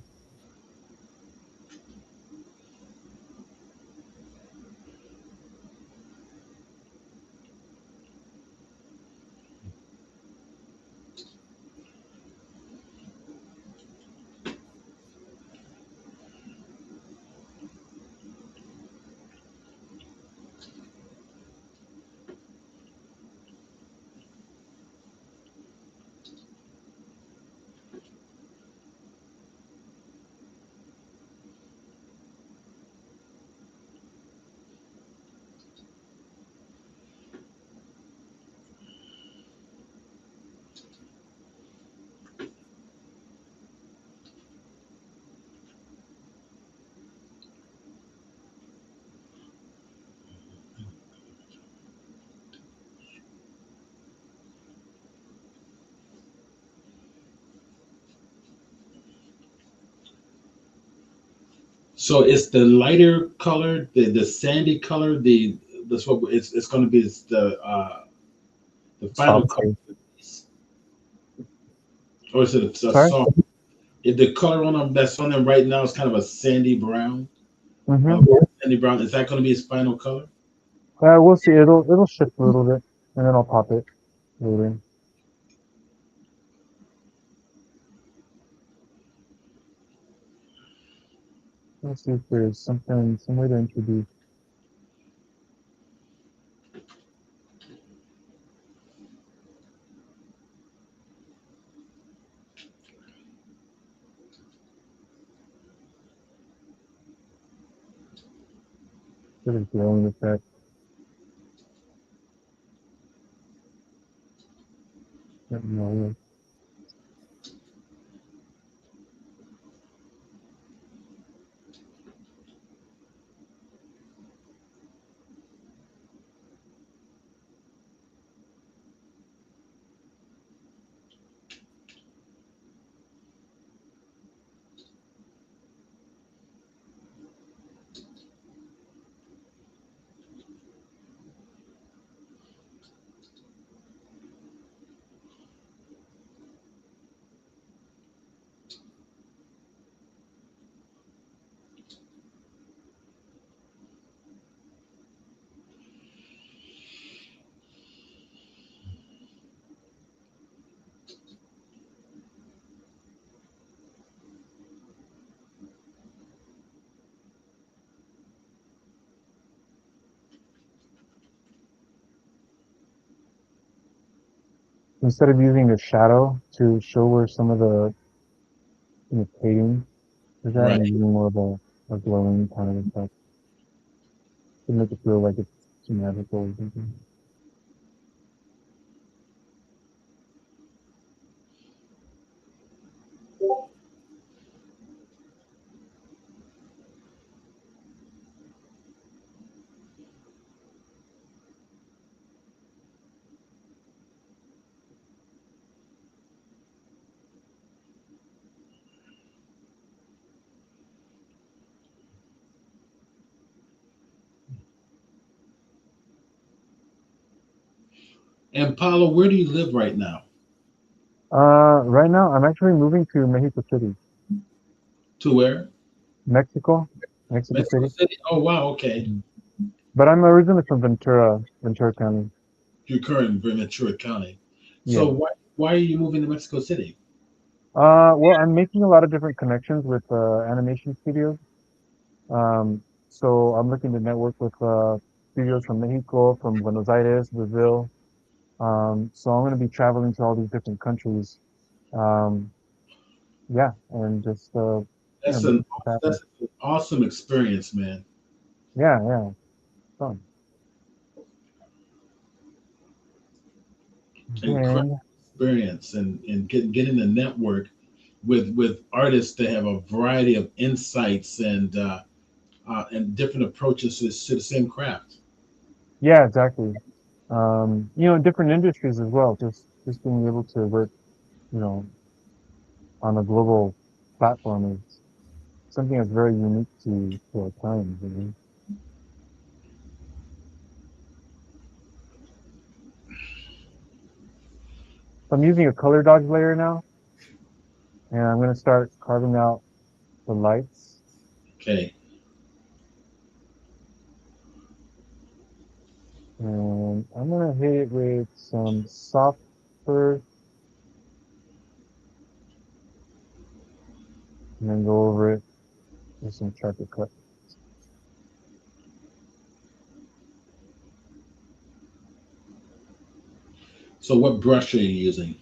So it's the lighter color, the sandy color, the that's what it's going to be the final soft color, tape. or is it a Sorry? soft? If the color on them that's on them right now is kind of a sandy brown, Mm-hmm. uh, sandy brown. Is that going to be his final color? We'll see. It'll shift a little bit, and then I'll pop it later. Let's see if there's some way to introduce. Sort of glowing effect. Let me know. instead of using a shadow to show where some of the painting is at, I'm Right. using more of a glowing kind of effect to make it feel like it's magical or something. And Paulo, where do you live right now? Right now I'm actually moving to Mexico City, To where? Mexico, Mexico Mexico City. City. Oh, wow. Okay. Mhm. But I'm originally from Ventura, Ventura County. You're current in Ventura County. So Yeah. why are you moving to Mexico City? Well, I'm making a lot of different connections with animation studios. So I'm looking to network with studios from Mexico, from Buenos Aires, Brazil. So I'm going to be traveling to all these different countries. Um, yeah, and just That's an making stuff happen. that's an awesome experience, man. Yeah, yeah, fun. Incredible Then experience, and getting the network with artists that have a variety of insights and different approaches to the same craft. yeah, exactly. Different industries as well. Just being able to work, you know, on a global platform is something that's very unique to our times. So I'm using a color dodge layer now, and I'm going to start carving out the lights. Okay. And I'm going to hit it with some softer and then go over it with some sharper cut. So what brush are you using?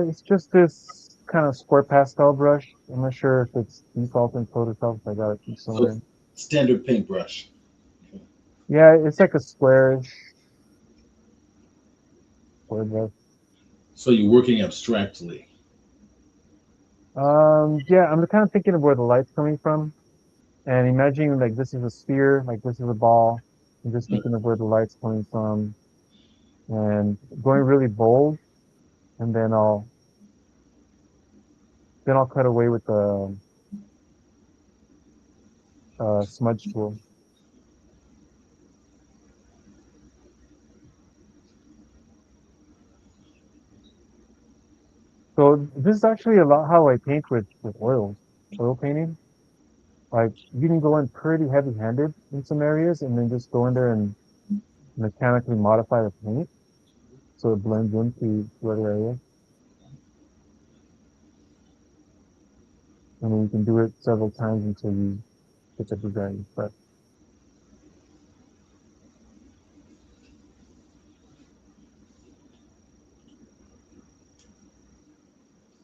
It's just this kind of square pastel brush. I'm not sure if it's default in Photoshop. I got it from So somewhere. standard paintbrush. Yeah, it's like a squarish square brush. So you're working abstractly. Yeah, I'm kind of thinking of where the light's coming from and imagining like this is a sphere, like this is a ball. I'm just Mm. thinking of where the light's coming from and going really bold, and then I'll cut away with the smudge tool. So this is actually a lot how I paint with oil painting. Like you can go in pretty heavy-handed in some areas, and then just go in there and mechanically modify the paint so it blends into other areas. And then you can do it several times until you get the design. But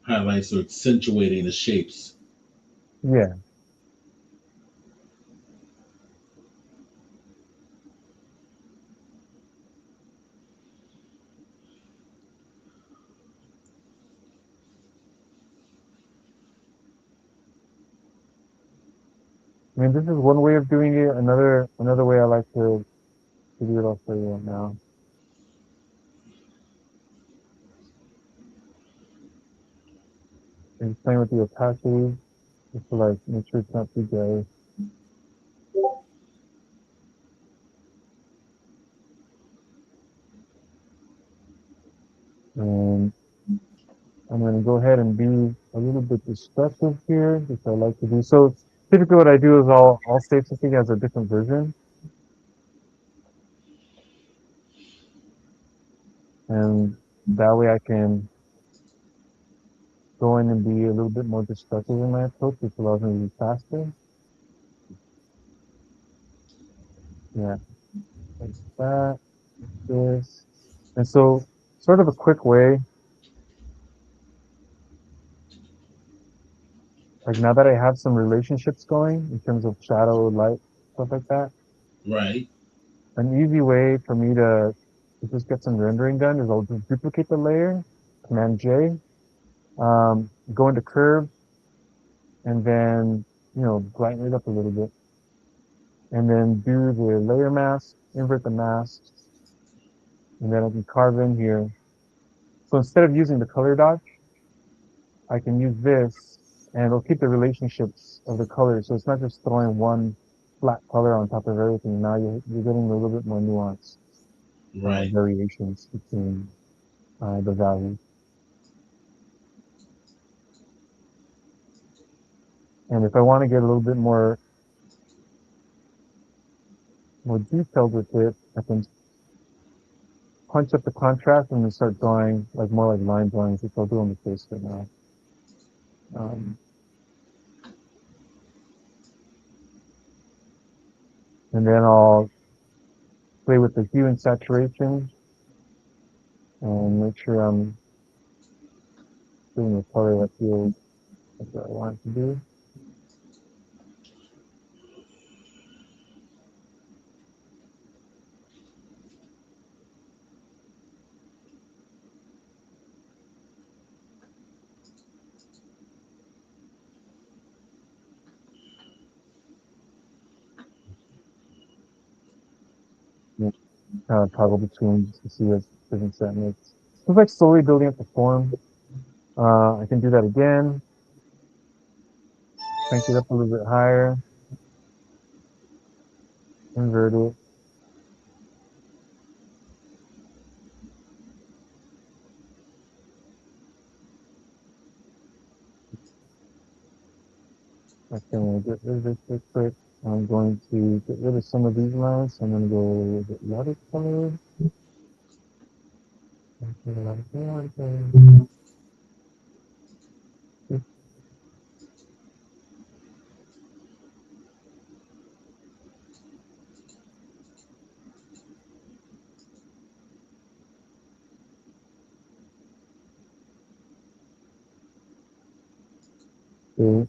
Highlights are accentuating the shapes. yeah, I mean this is one way of doing it. Another way I like to do it. I'll show you right now. And just playing with the opacity, just to like make sure it's not too gray. And I'm going to go ahead and be a little bit destructive here, which I like to do. So typically what I do is I'll save something as a different version, and that way I can go in and be a little bit more destructive in my approach, which allows me to be faster. Yeah, like that, this. And so sort of a quick way. Like now that I have some relationships going in terms of shadow, light, stuff like that, Right. an easy way for me to just get some rendering done is I'll just duplicate the layer, Command J, go into curve, and then, brighten it up a little bit. And then do the layer mask, invert the mask, and then I can carve in here. So instead of using the color dodge, I can use this and it'll keep the relationships of the colors. So it's not just throwing one flat color on top of everything. Now you're getting a little bit more nuance, Right. variations between the values. And if I want to get a little bit more detailed with it, I can punch up the contrast and then start drawing like more like line drawings, which I'll do on the face right now. Um, and then I'll play with the hue and saturation and make sure I'm doing a color that feels like what I want it to do. Kind of toggle between just to see what different set makes. So it's like slowly building up the form. I can do that again, crank it up a little bit higher, invert it. I can get rid of this real quick. I'm going to get rid of some of these lines. I'm going to go a little bit lighter color. Okay.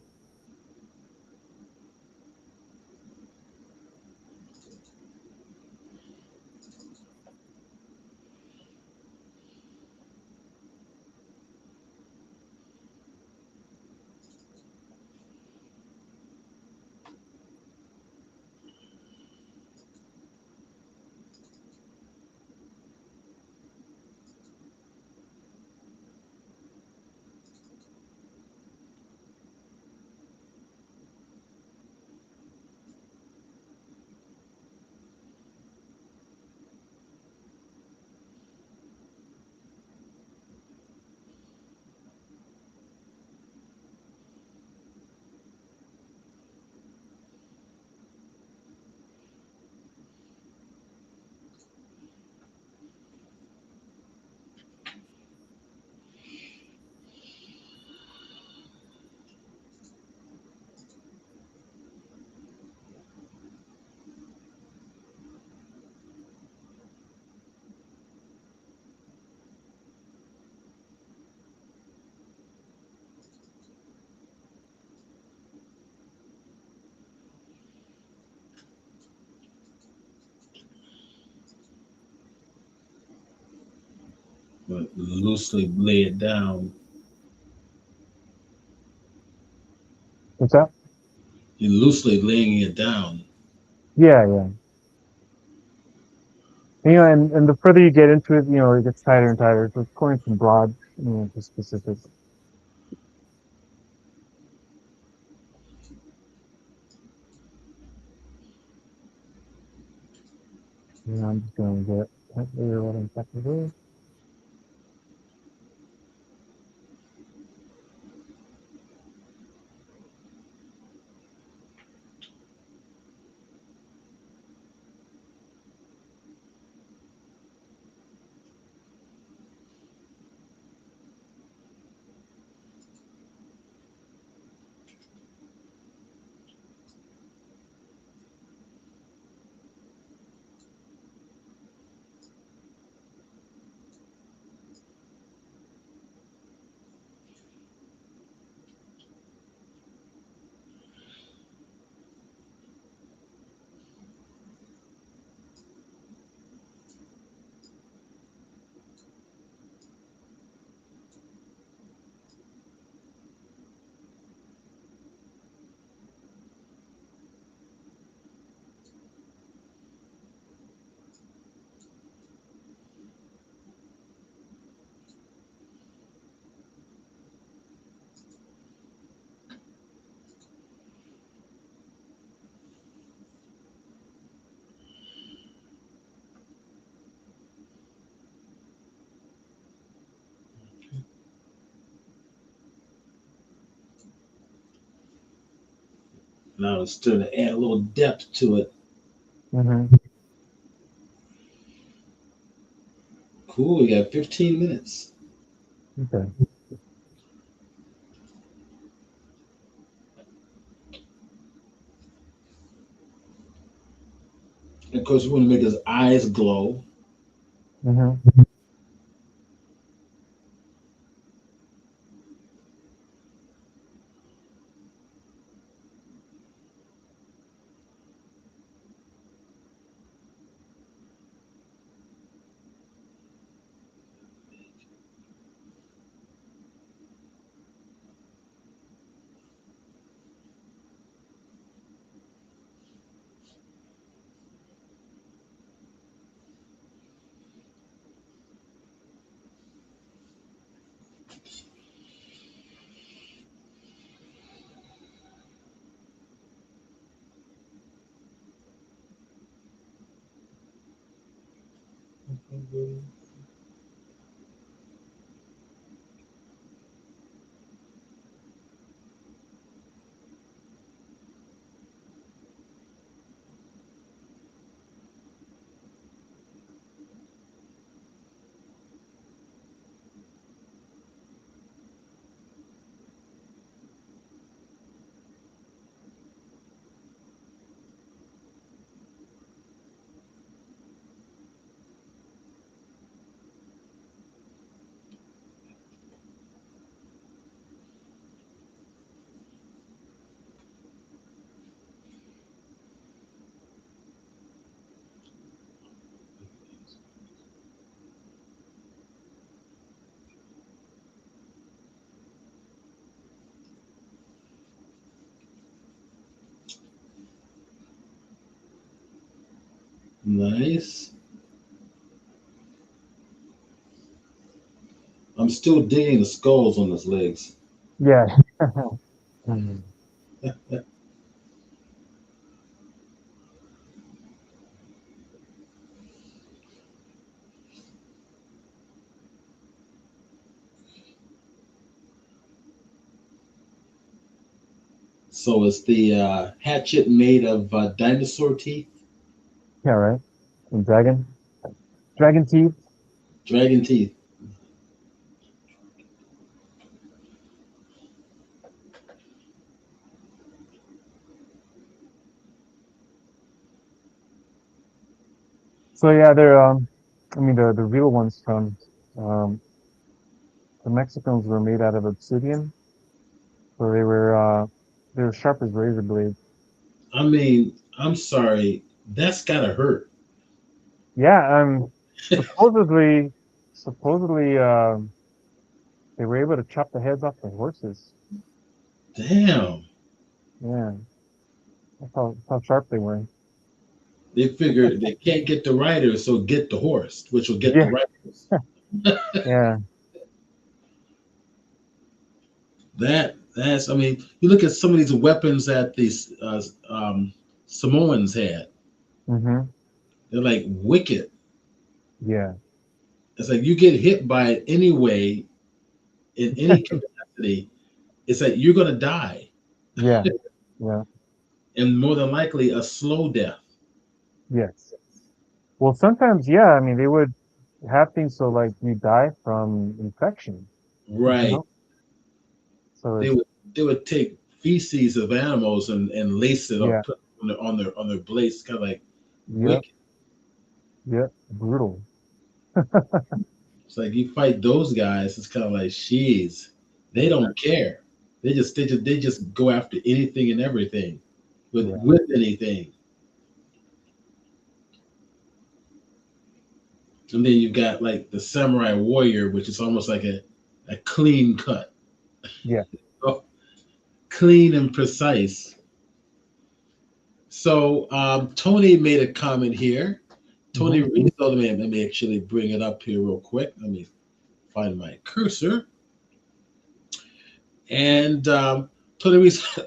But loosely lay it down. What's that? You're loosely laying it down. Yeah, yeah. And the further you get into it, it gets tighter and tighter. So it's going from broad, to specific. I'm just going to get that layer what I'm talking about. And I was starting to add a little depth to it. Mm-hmm. Cool. We got 15 minutes. Okay. And of course, we want to make his eyes glow. Mm-hmm. Nice. I'm still digging the skulls on his legs. Yeah. Mhm. So is the hatchet made of dinosaur teeth? Yeah, right. And dragon teeth. Dragon teeth. So yeah, they're I mean the real ones from um the Mexicans were made out of obsidian, so they were sharp as razor blades. I mean, I'm sorry. That's gotta hurt. Yeah, supposedly they were able to chop the heads off the horses. Damn. Yeah, that's how sharp they were. They figured they can't get the rider, so get the horse, which will get the Yeah, riders. yeah. That's. I mean, you look at some of these weapons that these Samoans had. Mm-hmm. They're like wicked. Yeah, It's like you get hit by it anyway in any capacity. It's like you're gonna die, yeah, yeah, and more than likely a slow death. yes. Well, sometimes, yeah. I mean, they would have things so like you die from infection, you Right. know. So They it's would they would take feces of animals and lace it up, yeah, put it on their blades, kind of like yep, wicked. yep, brutal. It's like you fight those guys. It's kind of like, she's. They don't care. They just go after anything and everything, with Yeah, anything. And then you've got like the samurai warrior, which is almost like a clean cut, yeah. oh, clean and precise. So Tony made a comment here. Tony Hmm. Reese, let me actually bring it up here real quick. Let me find my cursor. And Tony Reese,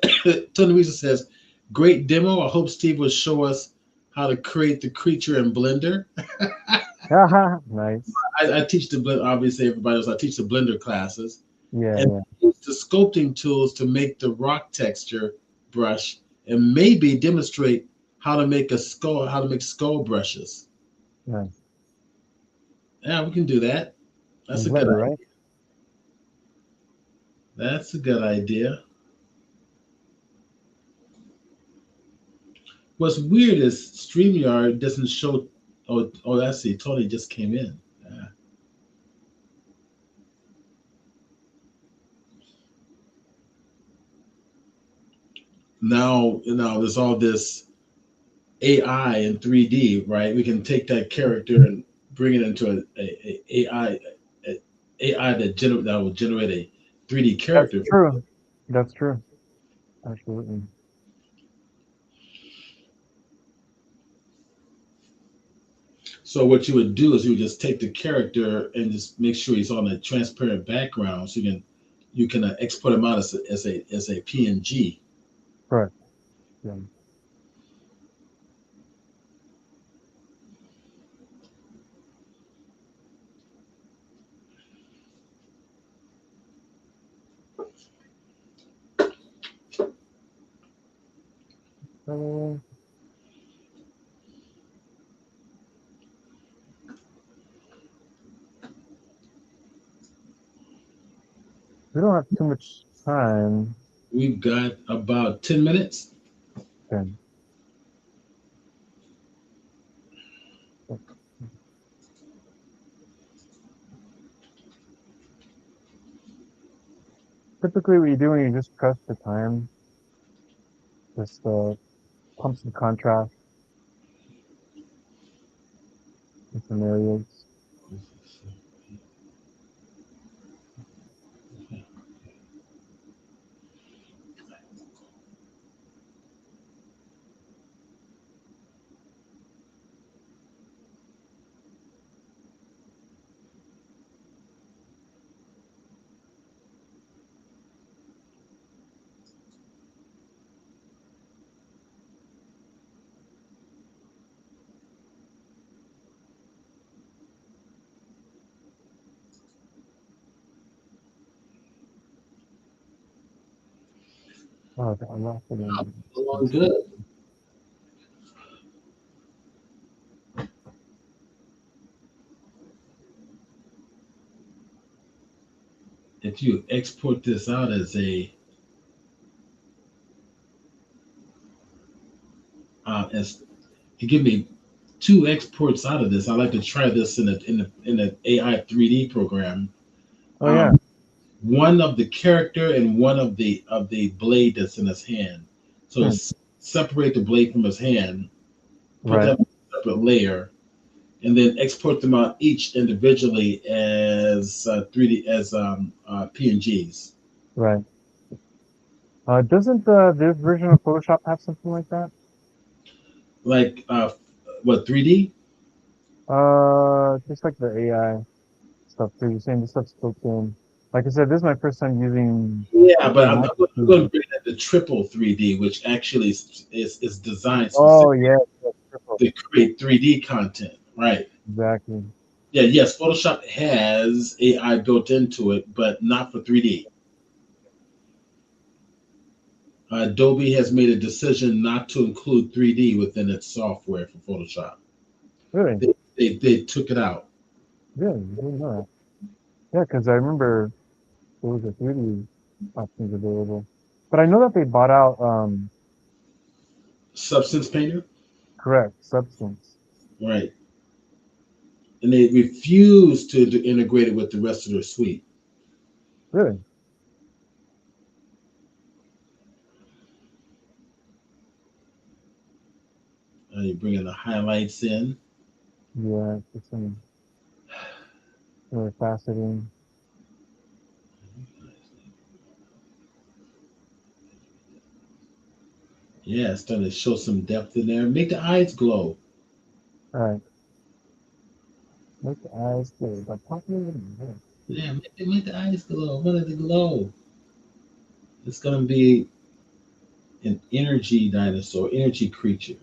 Tony Reese says, "Great demo. I hope Steve will show us how to create the creature in Blender." Haha, nice. I teach the Blender. Obviously, everybody knows I teach the Blender classes, Yeah, and yeah. use the sculpting tools to make the rock texture brush and maybe demonstrate how to make skull brushes. Yeah. Yeah, we can do that. That's And a good Blender, right? That's a good idea. What's weird is StreamYard doesn't show. Oh, I see. Tony just came in. Now there's all this AI in 3D, right? We can take that character and bring it into a AI that will generate a 3D That's character. true. That's true. Absolutely. So what you would do is you would just take the character and just make sure he's on a transparent background, so you can export him out as a PNG. Correct. Yeah. Uh, we don't have too much time. We've got about 10 minutes. Then. Typically, what you do when you just press the time, just pump some contrast in some areas. Oh, okay, I lost it in. Along good. If you export this out as as you give me two exports out of this, I like to try this in an AI 3D program. Oh yeah, Um, one of the character and one of the blade that's in his hand. So hmm. separate the blade from his hand, put Right, that in a separate layer, and then export them out each individually as 3D as PNGs. right. Doesn't this version of Photoshop have something like that? Like what 3D? Just like the AI stuff too. You're saying this stuff's built in. Like I said, this is my first time Yeah, but using I'm Microsoft. going to bring that to triple 3D, which actually is designed Oh specifically yeah, yes, triple. to create 3D content. Right. Exactly. Yeah, yes, Photoshop has AI built into it, but not for 3D. Adobe has made a decision not to include 3D within its software for Photoshop. Really, They took it out. really, I didn't know that. Yeah, because I remember there was a 3D options available, but I know that they bought out Substance Painter, correct Substance. right? And they refuse to integrate it with the rest of their suite. Really? You bring in the highlights in. Yeah, it's some really fascinating. Yeah, it's starting to show some depth in there. Make the eyes glow. All right, make the eyes clear, but popular. Yeah, make the eyes glow. I want it to glow. It's gonna be an energy dinosaur, energy creature.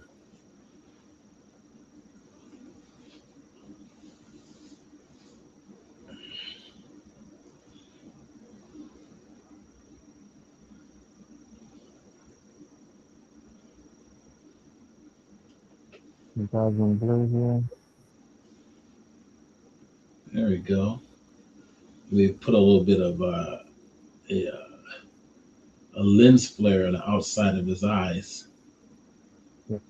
2000 blue here. There we go. We put a little bit of a lens flare on the outside of his eyes. Yep.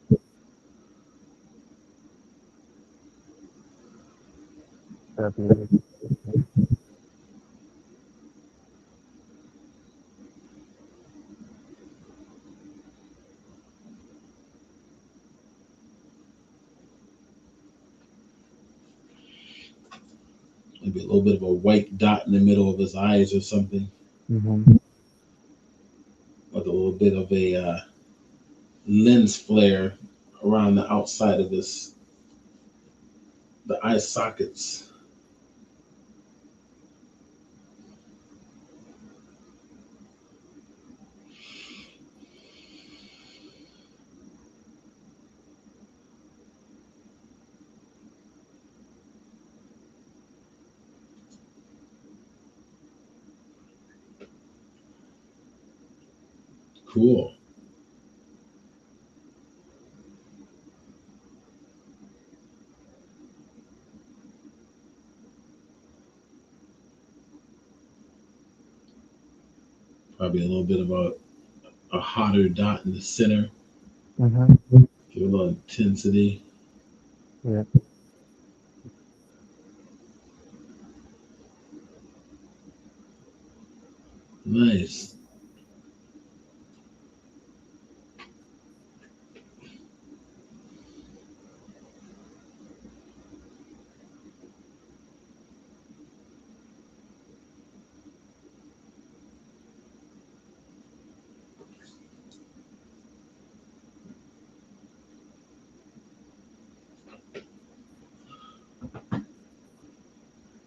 That'd be it. Maybe a little bit of a white dot in the middle of his eyes or something, Mm-hmm. with a little bit of a lens flare around the outside of the eye sockets. Cool. Probably a little bit of a hotter dot in the center. Mm-hmm. Give it a little intensity. Yeah. Nice.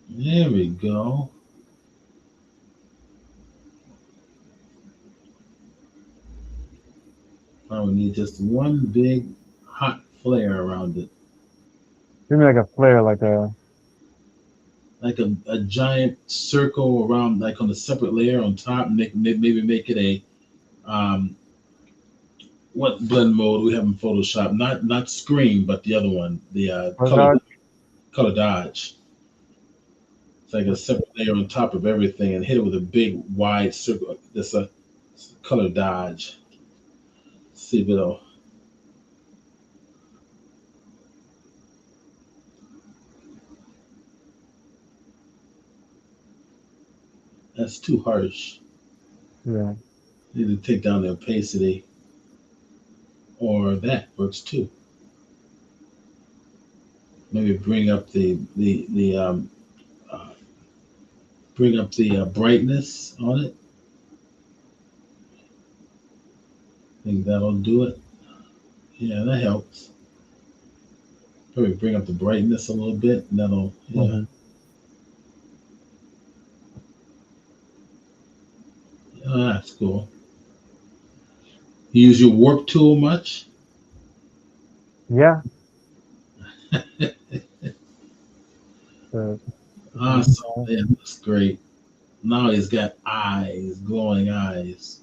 There we go. Now we need just one big hot flare around it. Give me like a flare, like a. Like a giant circle around, like on a separate layer on top. Maybe make it a what blend mode we have in Photoshop? Not screen, but the other one, the Or dodge. color dodge. It's like a separate layer on top of everything, and hit it with a big wide circle. That's a color dodge. See if it'll. That's too harsh. Yeah. Need to take down the opacity, or that works too. Maybe bring up uh, the brightness on it. I think that'll do it. Yeah, that helps. Probably bring up the brightness a little bit, and that'll, yeah. Mm-hmm. Oh, that's cool. You use your warp tool much? Yeah. So, Awesome. Yeah, that's great. Now he's got eyes, glowing eyes.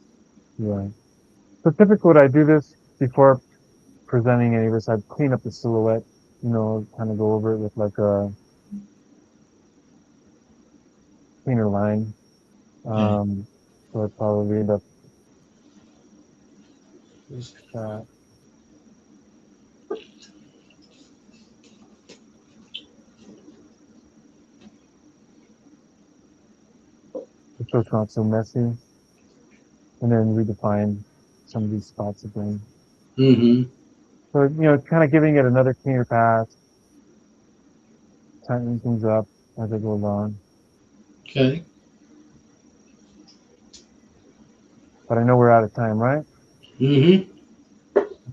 yeah. So typically, what I do this before presenting any of this, I'd clean up the silhouette. Kind of go over it with like a cleaner line. Okay. So I'd probably end up with that. So it's not so messy, and then redefine some of these spots again. Mm-hmm. So kind of giving it another cleaner pass, tightening things up as I go along. Okay. But I know we're out of time, right? Mm-hmm.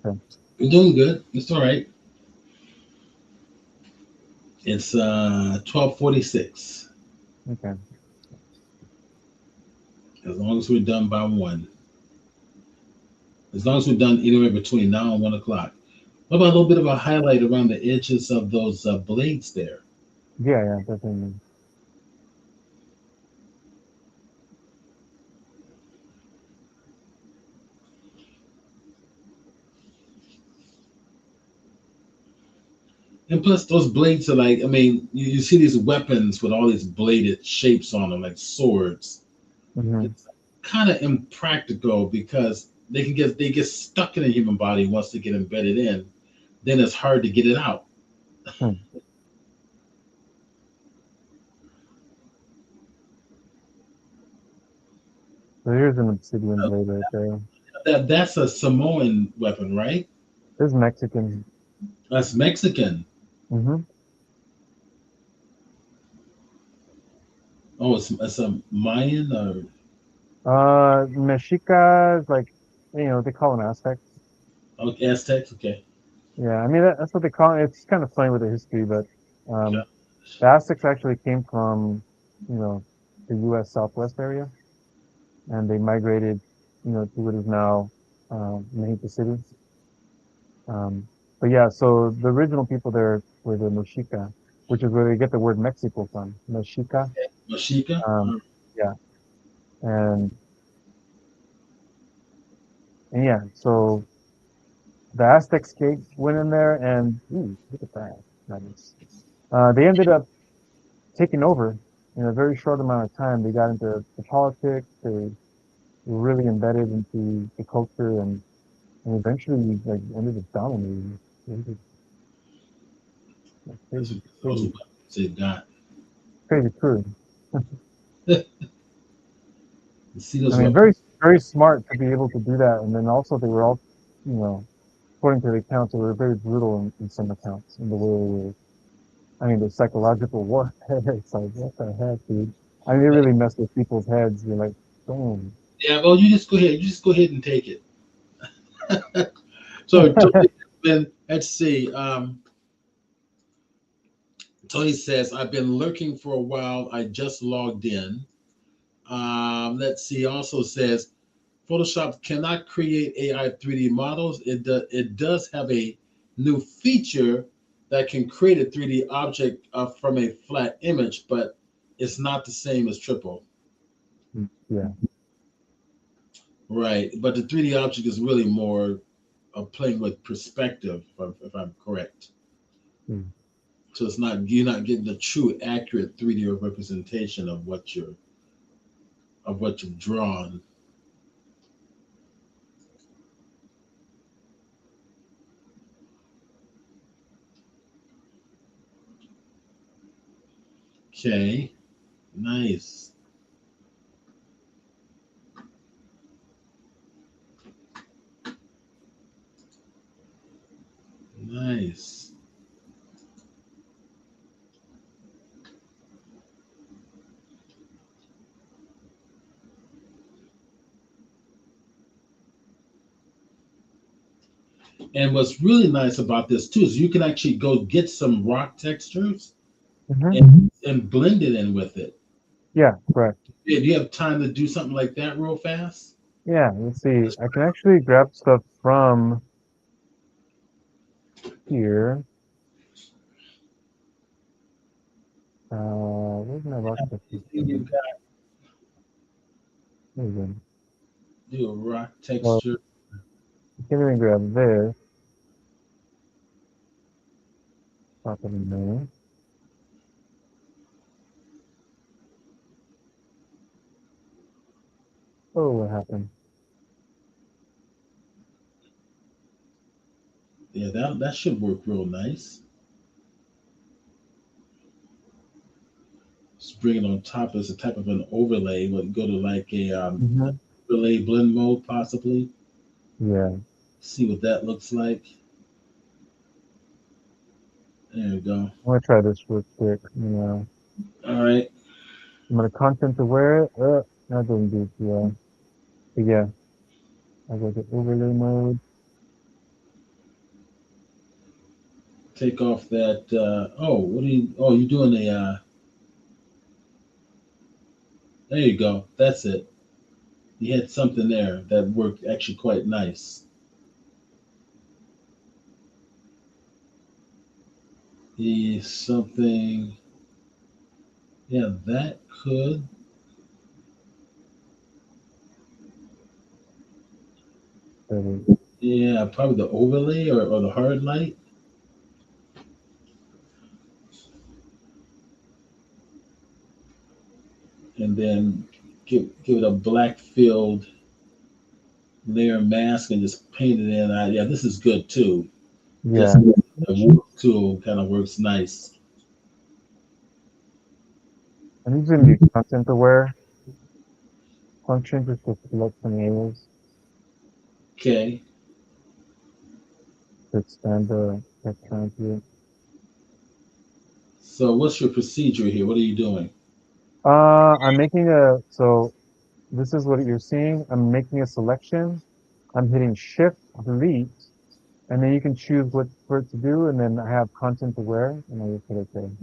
Okay. You're doing good. It's all right. It's 12:46. Okay. As long as we're done by one. As long as we're done anywhere between now and 1 o'clock. What about a little bit of a highlight around the edges of those blades there? Yeah, yeah, definitely. And plus, those blades are like, I mean, you see these weapons with all these bladed shapes on them, like swords. Hmm. It's kind of impractical because they get stuck in a human body once they get embedded in. Then it's hard to get it out. Hmm. So here's an obsidian blade right there. That's a Samoan weapon, right? This is Mexican. That's Mexican. Hmm. Oh, it's a Mayan or Mexica is like, they call them Aztecs. oh, Aztecs. Okay. Yeah, I mean that's what they call it. It's kind of funny with the history, but Okay. um, the Aztecs actually came from, you know, the U.S. Southwest area, and they migrated, to what is now Mexico City. Um, but yeah, so the original people there were the Mexica, which is where they get the word Mexico from, Mexica. Mashika. Um, yeah, and and yeah, so the Aztecs went in there, and ooh, look at that, nice. They ended up taking over in a very short amount of time. They got into the politics. They were really embedded into the culture, and eventually like ended up dominating. It was like That's crazy, those crazy, weapons they've got. crazy crew. You see I those mean, weapons. very, very smart to be able to do that. And then also they were all, you know, according to the accounts, they were very brutal in some accounts in the way they were. I mean, the psychological warfare. It's like, what the heck, dude? I mean, it really messed with people's heads. You're like, boom. Yeah. Well, you just go ahead. You just go ahead and take it. So Tony, let's see. Tony says, I've been lurking for a while. I just logged in. Let's see. Also says, Photoshop cannot create AI 3D models. It does have a new feature that can create a 3D object from a flat image, but it's not the same as Triple. Yeah. Right. But the 3D object is really more of playing with perspective, if I'm correct. Mm. So you're not getting the true accurate 3D representation of what you've drawn. Okay. Nice. Nice. And what's really nice about this too is you can actually go get some rock textures Hmm. and blend it in with it. Yeah, correct. Yeah, do you have time to do something like that real fast? Yeah, let's see. I can actually grab stuff from here. Where's my rock texture? You got There we go. do a rock Well, texture. I can even grab this. Pop it in there. Oh, what happened? Yeah, that should work real nice. Just bring it on top as a type of an overlay. Would go to like a Hmm. overlay blend mode possibly. Yeah, See what that looks like. There we go. I'm gonna try this real quick. All right. I'm gonna content aware. That doesn't do it. Yeah, but yeah, I go to overlay mode. Take off that. Oh, what are you? Oh, you're doing a. There you go. That's it. You had something there that worked actually quite nice. Something. Yeah, that could. There we Yeah, probably the overlay or the hard light. and then give it a black filled layer mask and just paint it in. Yeah, this is good too. Just Yeah. a work tool kind of works nice. I'm using the content aware function just to select some areas Okay. to expand the background here. So what's your procedure here? What are you doing? I'm making so this is what you're seeing. I'm making a selection. I'm hitting Shift Delete, and then you can choose what for it to do, and then I have content aware, and I just hit OK. And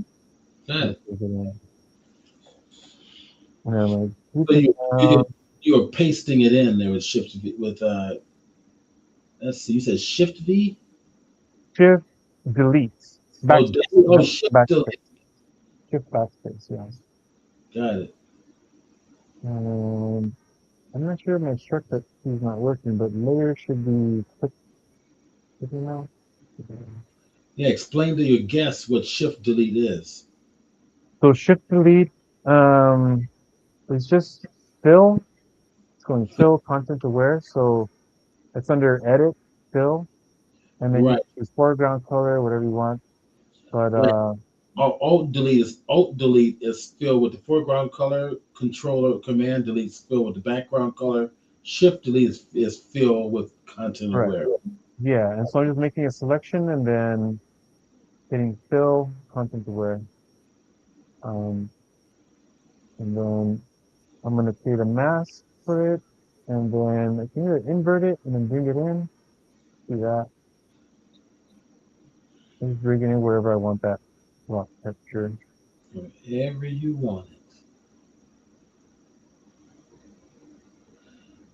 Good. it's in. And then I'm like, keep So it down. you're pasting it in there with shift V, with let's see, you said shift V? Shift Delete. Oh, Backspace. shift Backspace. delete. Shift backspace, yeah. Got it. And I'm not sure if my shortcut key is not working, but layer should be click now. Yeah, explain to your guests what shift delete is. So Shift Delete is just fill. It's going fill content aware. So it's under edit, fill, and then you Right. choose foreground color, whatever you want. But Right. Alt delete is filled with the foreground color. Controller command delete is filled with the background color. Shift delete is filled with content correct. aware. Yeah, and so I'm just making a selection and then hitting fill content aware. Um, and then I'm gonna create a mask for it, and then I can either invert it and then bring it in. Do that. And just bring it in wherever I want that rock texture. Wherever you want it.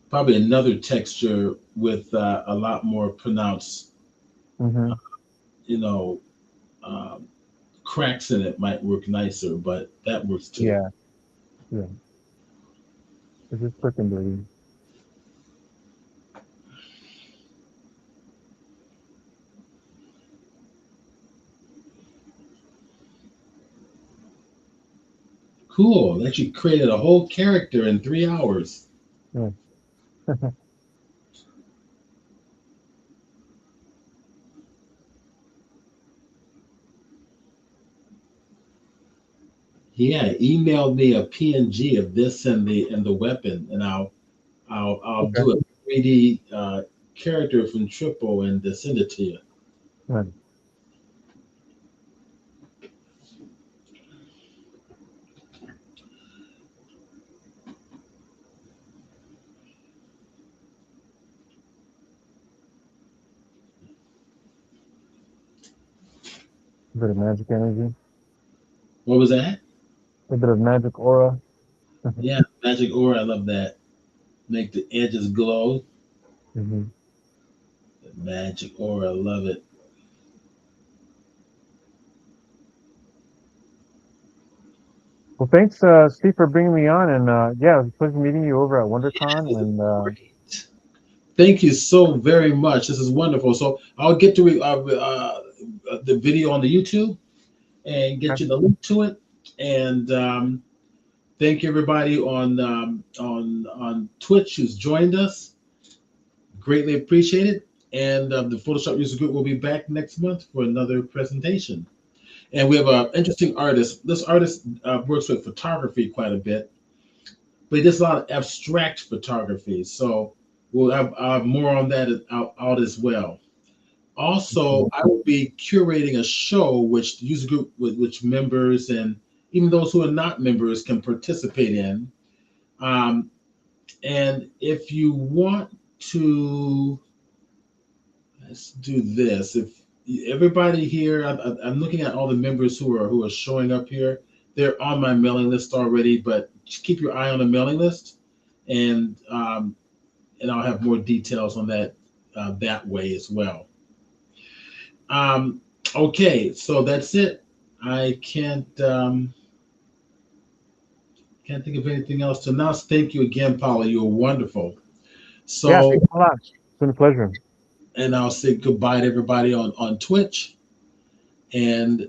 Probably another texture with a lot more pronounced, Mm-hmm. you know, um, cracks in it might work nicer, but that works too. Yeah, yeah. It's just quick and dirty. Cool. That you created a whole character in 3 hours. Yeah. Yeah, email me a PNG of this and the weapon, and I'll Okay. do a 3D character from Triple and send it to you. Right. A bit of magic energy, What was that? a bit of magic aura. Yeah, Magic Aura. I love that. Make the edges glow. Mm-hmm. Magic Aura. I love it. Well, thanks, Steve, for bringing me on. And yeah, it was a pleasure meeting you over at WonderCon. And Great. Thank you so very much. This is wonderful. So I'll get to the video on the YouTube and get you the link to it. And thank you everybody on Twitch who's joined us. Greatly appreciated. And the Photoshop User Group will be back next month for another presentation. And we have an interesting artist. This artist works with photography quite a bit, but he does a lot of abstract photography. So we'll have more on that out as well. Also, I will be curating a show which the user group, which members and even those who are not members can participate in. Um, and if you want to, let's do this. If everybody here, I'm looking at all the members who are showing up here. They're on my mailing list already, but just keep your eye on the mailing list, and I'll have more details on that that way as well. Um, okay, so that's it. I can't think of anything else to announce. Thank you again, Paula. You were wonderful. yeah, So, thanks a lot. It's been a pleasure. and I'll say goodbye to everybody on Twitch, and